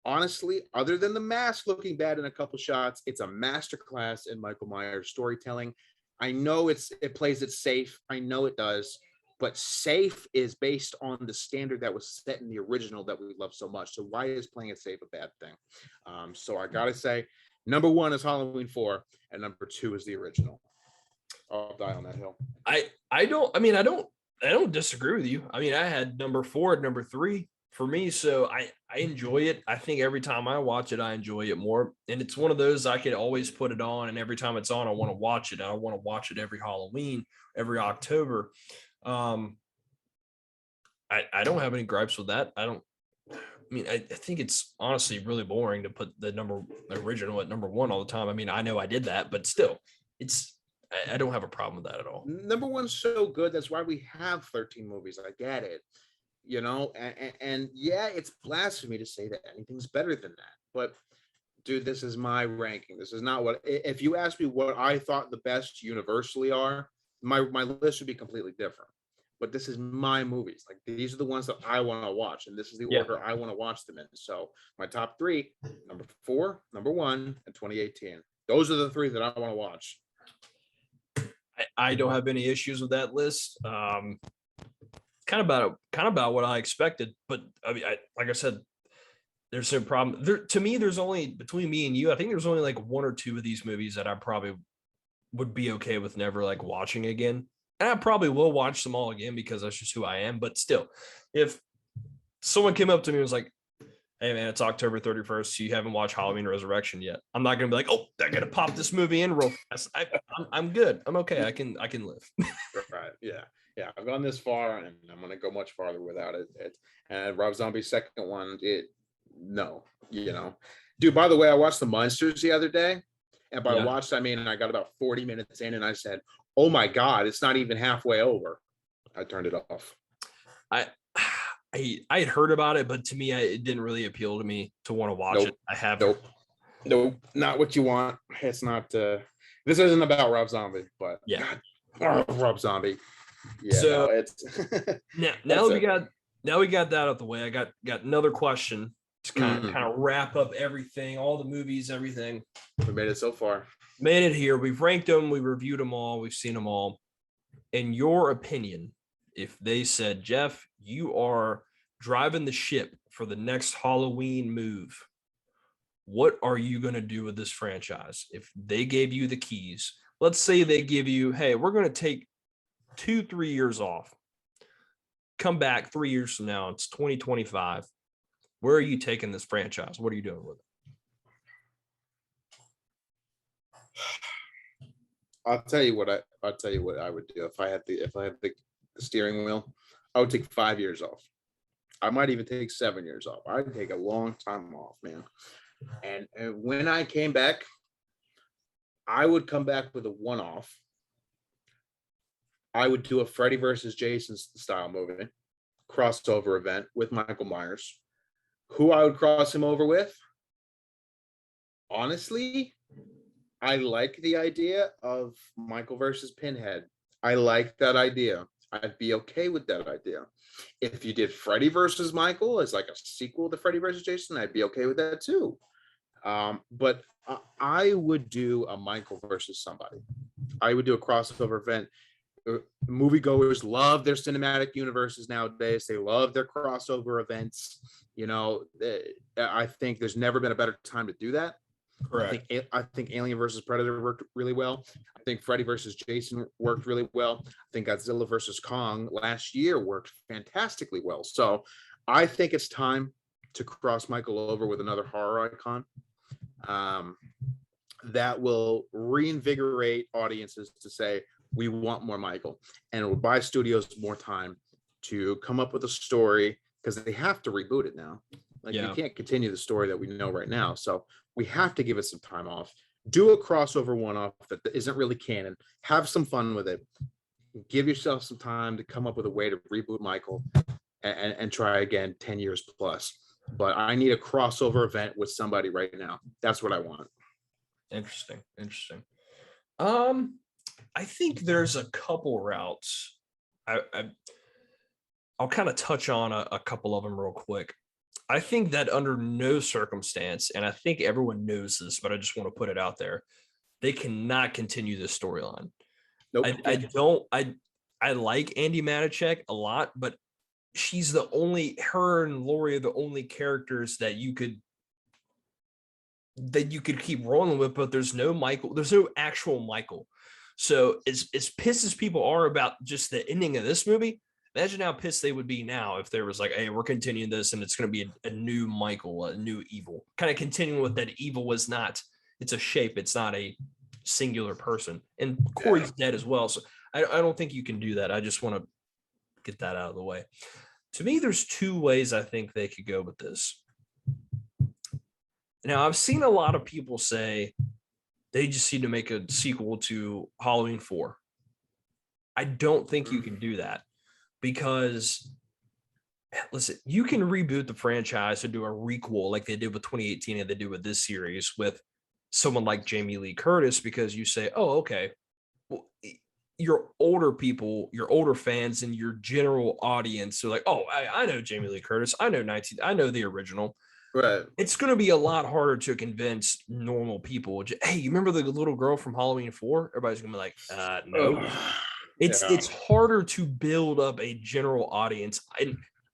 [SPEAKER 2] Honestly, other than the mask looking bad in a couple shots, it's a masterclass in Michael Myers storytelling. I know it plays it safe. I know it does. But safe is based on the standard that was set in the original that we love so much. So why is playing it safe a bad thing? So I gotta say, number 1 is Halloween 4, and number 2 is the original. I'll die on that hill.
[SPEAKER 1] I don't disagree with you. I mean, I had number 4 and number 3 for me, so I enjoy it. I think every time I watch it, I enjoy it more. And it's one of those I could always put it on, and every time it's on, I want to watch it. I want to watch it every Halloween, every October. I don't have any gripes with that. I think it's honestly really boring to put the original at number 1 all the time. I mean, I know I did that, but still, I don't have a problem with that at all.
[SPEAKER 2] Number 1's so good. That's why we have 13 movies. I get it. You know, and yeah, it's blasphemy to say that anything's better than that. But dude, this is my ranking. This is not what, if you ask me what I thought the best universally are, my list would be completely different. But this is my movies. Like, these are the ones that I want to watch, and this is the order I want to watch them in. So my top 3, number 4, number 1, and 2018. Those are the 3 that I want to watch.
[SPEAKER 1] I don't have any issues with that list. Kind of about what I expected, but I mean, like I said, there's no problem there. To me, there's only, between me and you, I think there's only like 1 or 2 of these movies that I probably would be okay with never like watching again. And I probably will watch them all again because that's just who I am. But still, if someone came up to me and was like, "Hey man, it's October 31st. You haven't watched Halloween Resurrection yet," I'm not gonna be like, "Oh, they're gonna pop this movie in real fast." I'm good. I'm okay. I can live.
[SPEAKER 2] Right. Yeah. I've gone this far, and I'm gonna go much farther without it. And Rob Zombie's second one, no, you know, dude. By the way, I watched The Munsters the other day, and by watched, I mean I got about 40 minutes in, and I said, "Oh my God, it's not even halfway over." I turned it off.
[SPEAKER 1] I had heard about it, but to me, it didn't really appeal to me to want to watch it. I have
[SPEAKER 2] nope, not what you want. It's not. This isn't about Rob Zombie, but
[SPEAKER 1] yeah,
[SPEAKER 2] God, Rob Zombie. Yeah, no,
[SPEAKER 1] So
[SPEAKER 2] it's
[SPEAKER 1] now
[SPEAKER 2] that's
[SPEAKER 1] that we
[SPEAKER 2] it.
[SPEAKER 1] got that out of the way, I got another question to kind of
[SPEAKER 2] Mhm.
[SPEAKER 1] wrap up everything, all the movies, everything.
[SPEAKER 2] We made it so far.
[SPEAKER 1] Made it here. We've ranked them, we reviewed them all, we've seen them all. In your opinion, if they said, Jeff, you are driving the ship for the next Halloween move, what are you going to do with this franchise? If they gave you the keys, let's say they give you, hey, we're going to take 2-3 years off, come back 3 years from now, it's 2025. Where are you taking this franchise? What are you doing with it?
[SPEAKER 2] I'll tell you what I would do if I had the steering wheel. I would take 5 years off. I might even take 7 years off. I'd take a long time off, man. And when I came back, I would come back with a one-off. I would do a Freddy versus Jason style movie, crossover event with Michael Myers. Who I would cross him over with? Honestly, I like the idea of Michael versus Pinhead. I like that idea. I'd be okay with that idea. If you did Freddy versus Michael as like a sequel to Freddy versus Jason, I'd be okay with that too. But I would do a Michael versus somebody. I would do a crossover event. Moviegoers love their cinematic universes nowadays. They love their crossover events. I think there's never been a better time to do that.
[SPEAKER 1] Correct.
[SPEAKER 2] I think Alien versus Predator worked really well. I think Freddy versus Jason worked really well. I think Godzilla versus Kong last year worked fantastically well. So I think it's time to cross Michael over with another horror icon. That will reinvigorate audiences to say, we want more Michael, and it will buy studios more time to come up with a story, because they have to reboot it now. Like, you can't continue the story that we know right now. So we have to give it some time off. Do a crossover one-off that isn't really canon. Have some fun with it. Give yourself some time to come up with a way to reboot Michael and try again 10 years plus. But I need a crossover event with somebody right now. That's what I want.
[SPEAKER 1] Interesting. I think there's a couple routes. I'll kind of touch on a couple of them real quick. I think that under no circumstance, and I think everyone knows this, but I just want to put it out there, they cannot continue this storyline.
[SPEAKER 2] Nope.
[SPEAKER 1] I like Andi Matichak a lot, but she's her and Laurie are the only characters that you could keep rolling with, but there's no Michael, there's no actual Michael. So as pissed as people are about just the ending of this movie, imagine how pissed they would be now if there was like, hey, we're continuing this and it's going to be a new Michael, a new evil, kind of continuing with that evil was not, it's a shape, it's not a singular person. And Corey's dead as well. So I don't think you can do that. I just want to get that out of the way. To me, there's two ways I think they could go with this. Now, I've seen a lot of people say they just need to make a sequel to Halloween 4. I don't think you can do that because, listen, you can reboot the franchise and do a requel like they did with 2018 and they do with this series with someone like Jamie Lee Curtis, because you say, oh, okay, well, your older people, your older fans and your general audience are like, oh, I know Jamie Lee Curtis. I know the original.
[SPEAKER 2] Right.
[SPEAKER 1] It's going to be a lot harder to convince normal people. Hey, you remember the little girl from Halloween 4? Everybody's going to be like, no. It's harder to build up a general audience.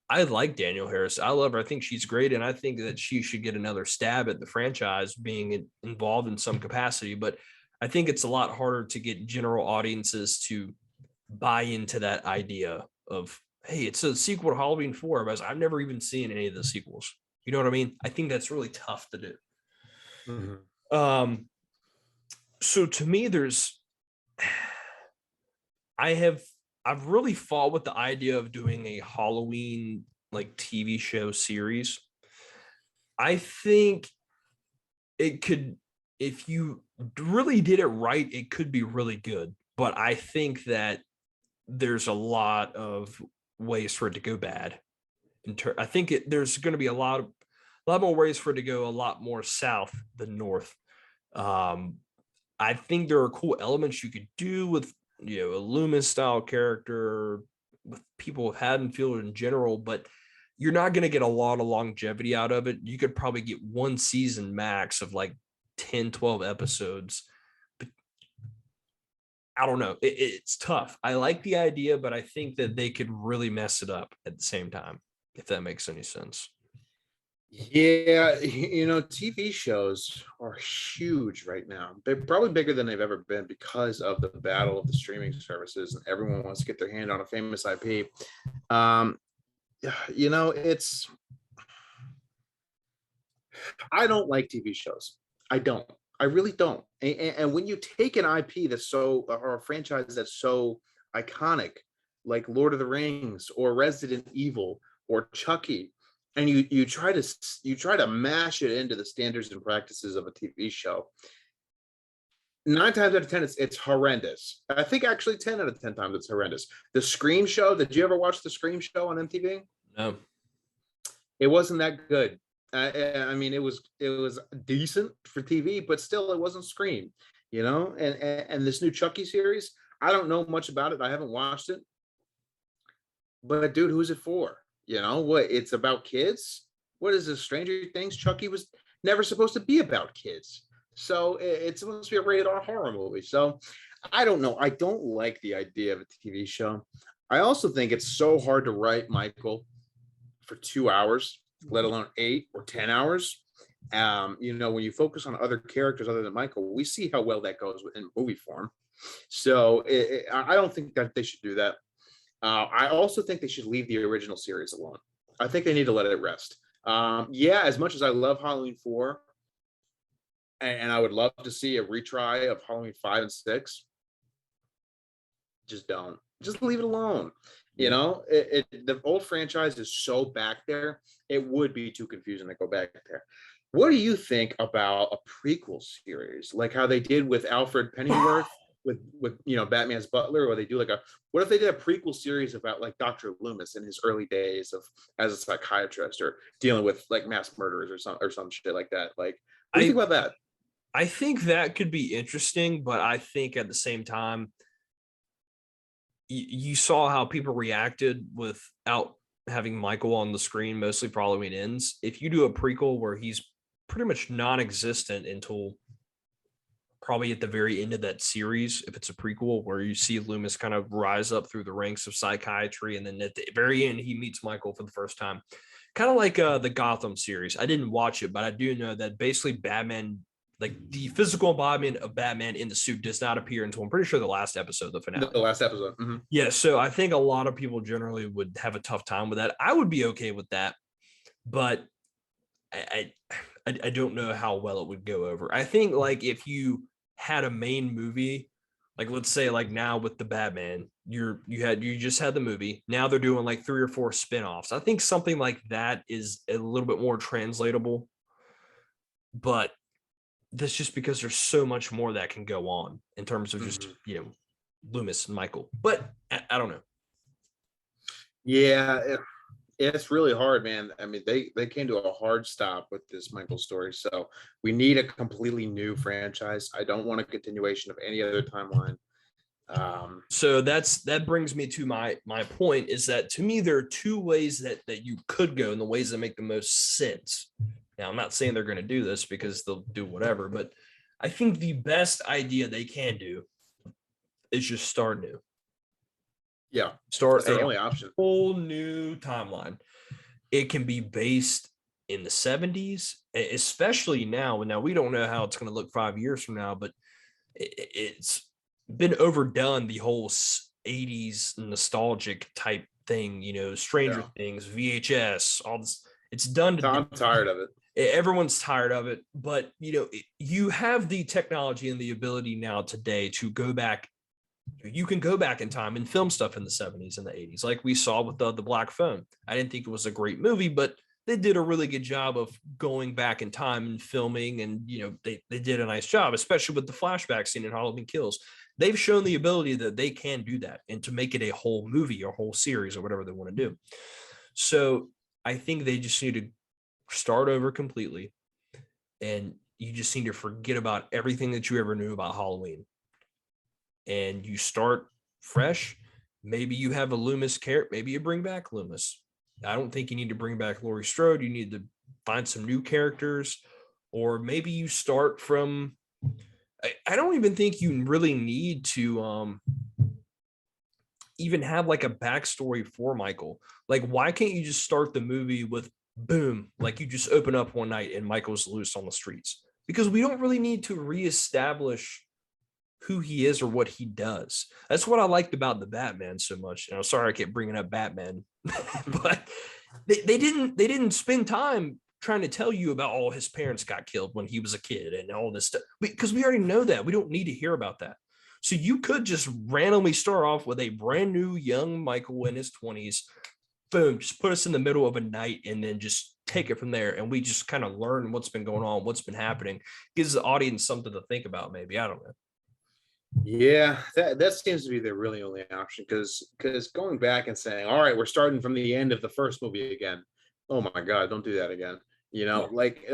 [SPEAKER 1] I like Danielle Harris. I love her. I think she's great. And I think that she should get another stab at the franchise being involved in some capacity. But I think it's a lot harder to get general audiences to buy into that idea of, hey, it's a sequel to Halloween 4. But I've never even seen any of the sequels. You know what I mean? I think that's really tough to do.
[SPEAKER 2] Mm-hmm.
[SPEAKER 1] So to me, I've really fought with the idea of doing a Halloween like TV show series. I think it could, if you really did it right, it could be really good. But I think that there's a lot of ways for it to go bad. I think there's going to be a lot more ways for it to go a lot more south than north. I think there are cool elements you could do with a Loomis style character with people with Haddonfield in general, but you're not going to get a lot of longevity out of it. You could probably get one season max of like 10, 12 episodes. But I don't know. It's tough. I like the idea, but I think that they could really mess it up at the same time, if that makes any sense.
[SPEAKER 2] Yeah, TV shows are huge right now. They're probably bigger than they've ever been because of the battle of the streaming services, and everyone wants to get their hand on a famous IP. Um, it's I don't like TV shows. I don't. I really don't. And when you take an IP that's or a franchise that's so iconic, like Lord of the Rings or Resident Evil or Chucky, and you try to mash it into the standards and practices of a TV show, 9 times out of 10, it's horrendous. I think actually 10 out of 10 times it's horrendous. The Scream Show. Did you ever watch the Scream Show on MTV?
[SPEAKER 1] No.
[SPEAKER 2] It wasn't that good. I mean, it was decent for TV, but still, it wasn't Scream, And this new Chucky series, I don't know much about it. I haven't watched it, but dude, who's it for? What? It's about kids. What is this? Stranger Things. Chucky was never supposed to be about kids, so it's supposed to be a rated R horror movie. So I don't know. I don't like the idea of a TV show. I also think it's so hard to write Michael for 2 hours, let alone 8 or 10 hours. When you focus on other characters other than Michael, we see how well that goes in movie form. So I don't think that they should do that. I also think they should leave the original series alone. I think they need to let it rest. As much as I love Halloween 4, and I would love to see a retry of Halloween 5 and 6, just don't. Just leave it alone. The old franchise is so back there, it would be too confusing to go back there. What do you think about a prequel series, like how they did with Alfred Pennyworth with Batman's butler, or they do what if they did a prequel series about like Dr. Loomis in his early days as a psychiatrist or dealing with like mass murderers or some shit like that? Like, what do you think about that?
[SPEAKER 1] I think that could be interesting, but I think at the same time, you saw how people reacted without having Michael on the screen, mostly for Halloween Ends. If you do a prequel where he's pretty much non-existent until probably at the very end of that series, if it's a prequel where you see Loomis kind of rise up through the ranks of psychiatry, and then at the very end he meets Michael for the first time, kind of like the Gotham series. I didn't watch it, but I do know that basically Batman, like the physical embodiment of Batman in the suit, does not appear until I'm pretty sure the last episode, the finale.
[SPEAKER 2] The last episode. Mm-hmm.
[SPEAKER 1] Yeah, so I think a lot of people generally would have a tough time with that. I would be okay with that, but I don't know how well it would go over. I think like if you had a main movie, like let's say like now with the Batman, you just had the movie. Now they're doing like 3 or 4 spinoffs. I think something like that is a little bit more translatable, but that's just because there's so much more that can go on in terms of just Loomis and Michael. But I don't know.
[SPEAKER 2] Yeah, it's really hard, man. I mean, they came to a hard stop with this Michael story, so we need a completely new franchise. I don't want a continuation of any other timeline.
[SPEAKER 1] So that brings me to my point, is that to me there are 2 ways that you could go, and the ways that make the most sense. Now, I'm not saying they're going to do this because they'll do whatever, but I think the best idea they can do is just start new.
[SPEAKER 2] Yeah,
[SPEAKER 1] start
[SPEAKER 2] the only option.
[SPEAKER 1] Whole new timeline. It can be based in the 70s, especially now. Now, we don't know how it's going to look 5 years from now, but it's been overdone, the whole 80s nostalgic type thing, Stranger Things, VHS, all this. It's done.
[SPEAKER 2] I'm tired of it.
[SPEAKER 1] Everyone's tired of it, but you have the technology and the ability now today to go back. You can go back in time and film stuff in the 70s and the 80s, like we saw with the Black Phone. I didn't think it was a great movie, but they did a really good job of going back in time and filming, and they did a nice job, especially with the flashback scene in Halloween Kills. They've shown the ability that they can do that and to make it a whole movie or whole series or whatever they want to do. So I think they just need to start over completely, and you just need to forget about everything that you ever knew about Halloween, and you start fresh. Maybe you have a Loomis character. Maybe you bring back Loomis. I don't think you need to bring back Laurie Strode. You need to find some new characters, or maybe you start from. I don't even think you really need to even have like a backstory for Michael. Like, why can't you just start the movie with boom, like you just open up one night and Michael's loose on the streets? Because we don't really need to reestablish who he is or what he does. That's what I liked about the Batman so much. And I'm sorry I kept bringing up Batman, but they didn't spend time trying to tell you about all his parents got killed when he was a kid and all this stuff, because we already know that. We don't need to hear about that. So you could just randomly start off with a brand new young Michael in his 20s. Boom, just put us in the middle of a night and then just take it from there. And we just kind of learn what's been going on, what's been happening. Gives the audience something to think about, maybe. I don't know.
[SPEAKER 2] Yeah, that seems to be the really only option, because going back and saying, all right, we're starting from the end of the first movie again. Oh my God, don't do that again.
[SPEAKER 1] Yeah.
[SPEAKER 2] Like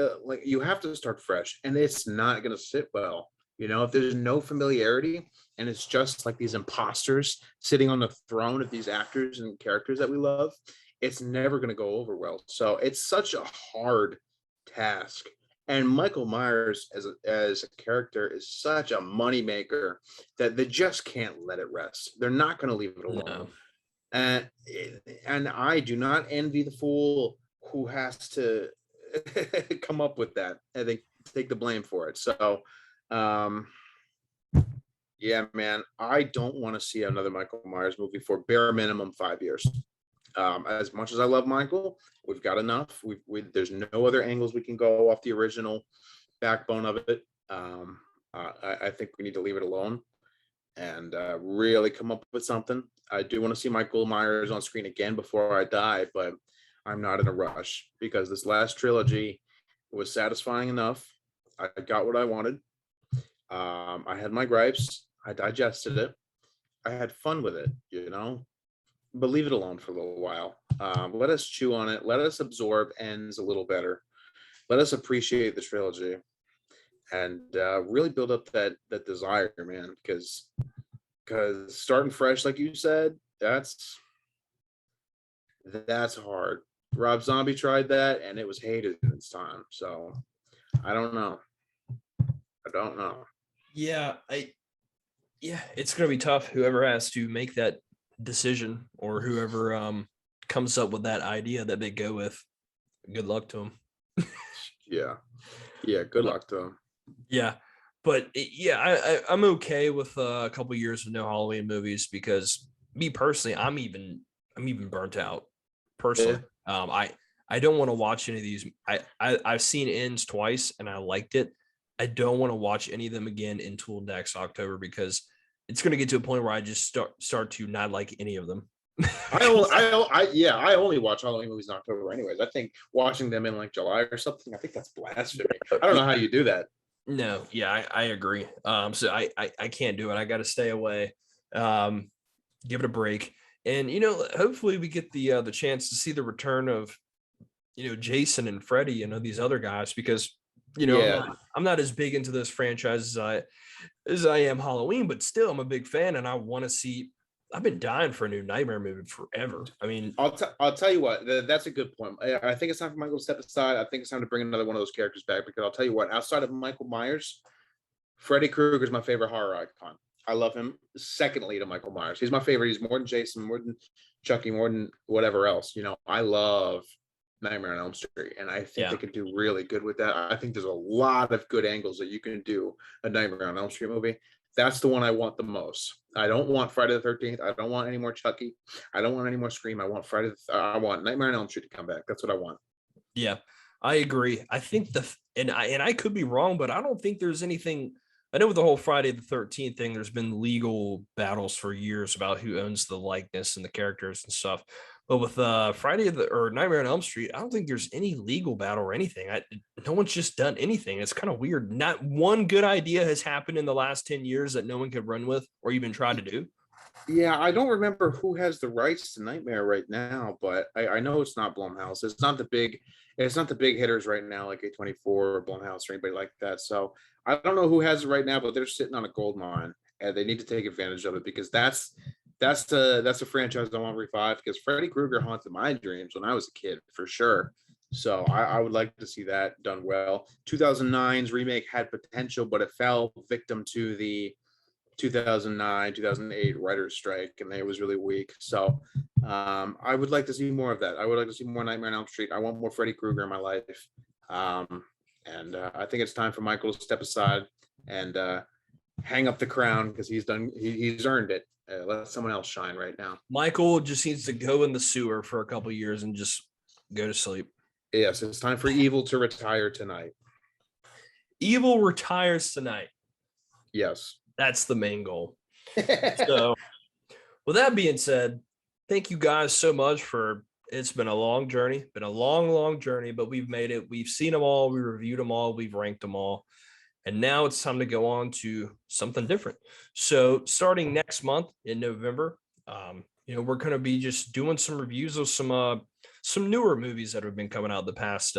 [SPEAKER 2] you have to start fresh, and it's not going to sit well. If there's no familiarity and it's just like these imposters sitting on the throne of these actors and characters that we love, it's never going to go over well. So it's such a hard task. And Michael Myers as a character is such a moneymaker that they just can't let it rest. They're not going to leave it alone.
[SPEAKER 1] No.
[SPEAKER 2] And and I do not envy the fool who has to come up with that and they take the blame for it. So yeah, man, I don't want to see another Michael Myers movie for bare minimum 5 years. As much as I love Michael, we've got enough. There's no other angles we can go off the original backbone of it. I think we need to leave it alone and really come up with something. I do want to see Michael Myers on screen again before I die, but I'm not in a rush because this last trilogy was satisfying enough. I got what I wanted. I had my gripes. I digested it. I had fun with it, but leave it alone for a little while. Let us chew on it. Let us absorb ends a little better. Let us appreciate the trilogy and really build up that desire, man. Because starting fresh, like you said, that's hard. Rob Zombie tried that, and it was hated in its time. So I don't know.
[SPEAKER 1] Yeah, it's gonna be tough. Whoever has to make that decision, or whoever comes up with that idea that they go with, good luck to them.
[SPEAKER 2] Yeah, good luck to them.
[SPEAKER 1] Yeah, but I'm okay with a couple years of no Halloween movies, because me personally, I'm even burnt out personally. I don't want to watch any of these. I've seen Ends twice and I liked it. I don't want to watch any of them again until next October, because it's going to get to a point where I just start to not like any of them.
[SPEAKER 2] I only watch Halloween movies in October anyways. I think watching them in like July or something, I think that's blasphemy. I don't know how you do that.
[SPEAKER 1] No, yeah, I agree. So I can't do it. I got to stay away. Give it a break. And hopefully we get the chance to see the return of Jason and Freddy and these other guys, because I'm not as big into this franchise as I am Halloween, but still I'm a big fan and I want to see. I've been dying for a new Nightmare movie forever. I mean,
[SPEAKER 2] I'll tell you what, that's a good point. I think it's time for Michael to step aside. I think it's time to bring another one of those characters back, because I'll tell you what, outside of Michael Myers, Freddy Krueger is my favorite horror icon. I love him secondly to Michael Myers. He's my favorite. He's more than Jason, more than Chucky, more than whatever else. I love Nightmare on Elm Street, and I think they could do really good with that. I think there's a lot of good angles that you can do a Nightmare on Elm Street movie. That's the one I want the most. I don't want Friday the 13th. I don't want any more Chucky. I don't want any more Scream. I want Nightmare on Elm Street to come back. That's what I want.
[SPEAKER 1] Yeah, I agree. I think and I could be wrong, but I don't think there's anything. I know with the whole Friday the 13th thing, there's been legal battles for years about who owns the likeness and the characters and stuff. But with or Nightmare on Elm Street, I don't think there's any legal battle or anything. No one's just done anything. It's kind of weird. Not one good idea has happened in the last 10 years that no one could run with or even try to do.
[SPEAKER 2] Yeah, I don't remember who has the rights to Nightmare right now, but I know it's not Blumhouse. It's not the big hitters right now, like A24 or Blumhouse or anybody like that. So I don't know who has it right now, but they're sitting on a gold mine and they need to take advantage of it, because that's that's a franchise I want to revive because Freddy Krueger haunted my dreams when I was a kid for sure. So I would like to see that done well. 2009's remake had potential, but it fell victim to the 2009, 2008 writer's strike, and it was really weak. So I would like to see more of that. I would like to see more Nightmare on Elm Street. I want more Freddy Krueger in my life. And I think it's time for Michael to step aside and hang up the crown because he's earned it. Let someone else shine right now.
[SPEAKER 1] Michael just needs to go in the sewer for a couple years and just go to sleep.
[SPEAKER 2] Yes, it's time for Evil to retire tonight.
[SPEAKER 1] Evil retires tonight.
[SPEAKER 2] Yes.
[SPEAKER 1] That's the main goal. So with that being said, thank you guys so much it's been a long journey, long journey, but we've made it. We've seen them all. We reviewed them all. We've ranked them all. And now it's time to go on to something different. So starting next month in November, we're going to be just doing some reviews of some newer movies that have been coming out the past,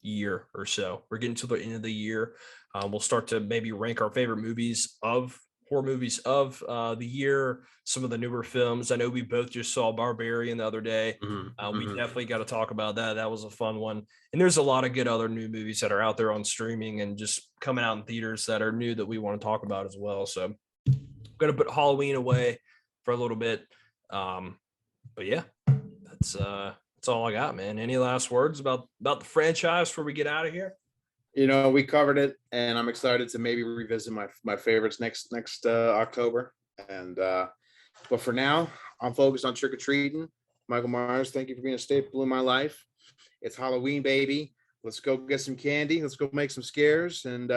[SPEAKER 1] year or so. We're getting to the end of the year. We'll start to maybe rank our favorite horror movies of the year, some of the newer films. I know we both just saw Barbarian the other day. We definitely got to talk about that. That was a fun one. And there's a lot of good other new movies that are out there on streaming and just coming out in theaters that are new that we want to talk about as well. So I'm going to put Halloween away for a little bit. But yeah, that's all I got, man. Any last words about the franchise before we get out of here?
[SPEAKER 2] We covered it, and I'm excited to maybe revisit my favorites next October. And but for now, I'm focused on trick or treating. Michael Myers, thank you for being a staple in my life. It's Halloween, baby. Let's go get some candy. Let's go make some scares, and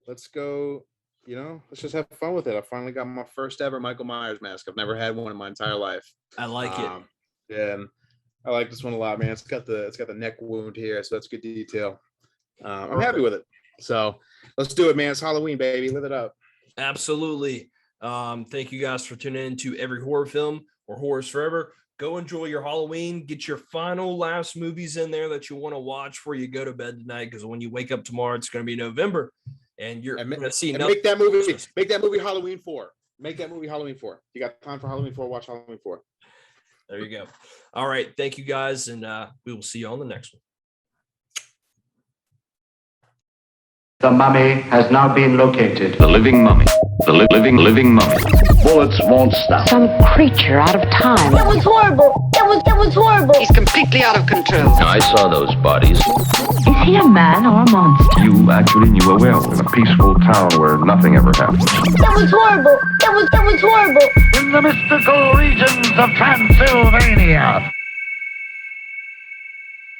[SPEAKER 2] let's go. Let's just have fun with it. I finally got my first ever Michael Myers mask. I've never had one in my entire life.
[SPEAKER 1] I like it.
[SPEAKER 2] Yeah, and I like this one a lot, man. It's got the neck wound here, so that's good detail. I'm happy with it. So let's do it, man. It's Halloween, baby. Live it up.
[SPEAKER 1] Absolutely. Thank you guys for tuning in to Every Horror Film or Horrors Forever. Go enjoy your Halloween. Get your final last movies in there that you want to watch before you go to bed tonight. Because when you wake up tomorrow, it's going to be November, and you're going to see.
[SPEAKER 2] Make that movie Halloween 4. Make that movie Halloween 4. You got time for Halloween 4? Watch Halloween 4.
[SPEAKER 1] There you go. All right. Thank you guys, and we will see you on the next one.
[SPEAKER 3] The mummy has now been located.
[SPEAKER 4] The living mummy. The living mummy.
[SPEAKER 3] Bullets won't stop.
[SPEAKER 5] Some creature out of time.
[SPEAKER 6] It was horrible. It was horrible.
[SPEAKER 5] He's completely out of control.
[SPEAKER 4] I saw those bodies.
[SPEAKER 5] Is he a man or a monster?
[SPEAKER 7] You actually knew a werewolf in a peaceful town where nothing ever happened.
[SPEAKER 6] It was horrible. It was horrible.
[SPEAKER 3] In the mystical regions of Transylvania.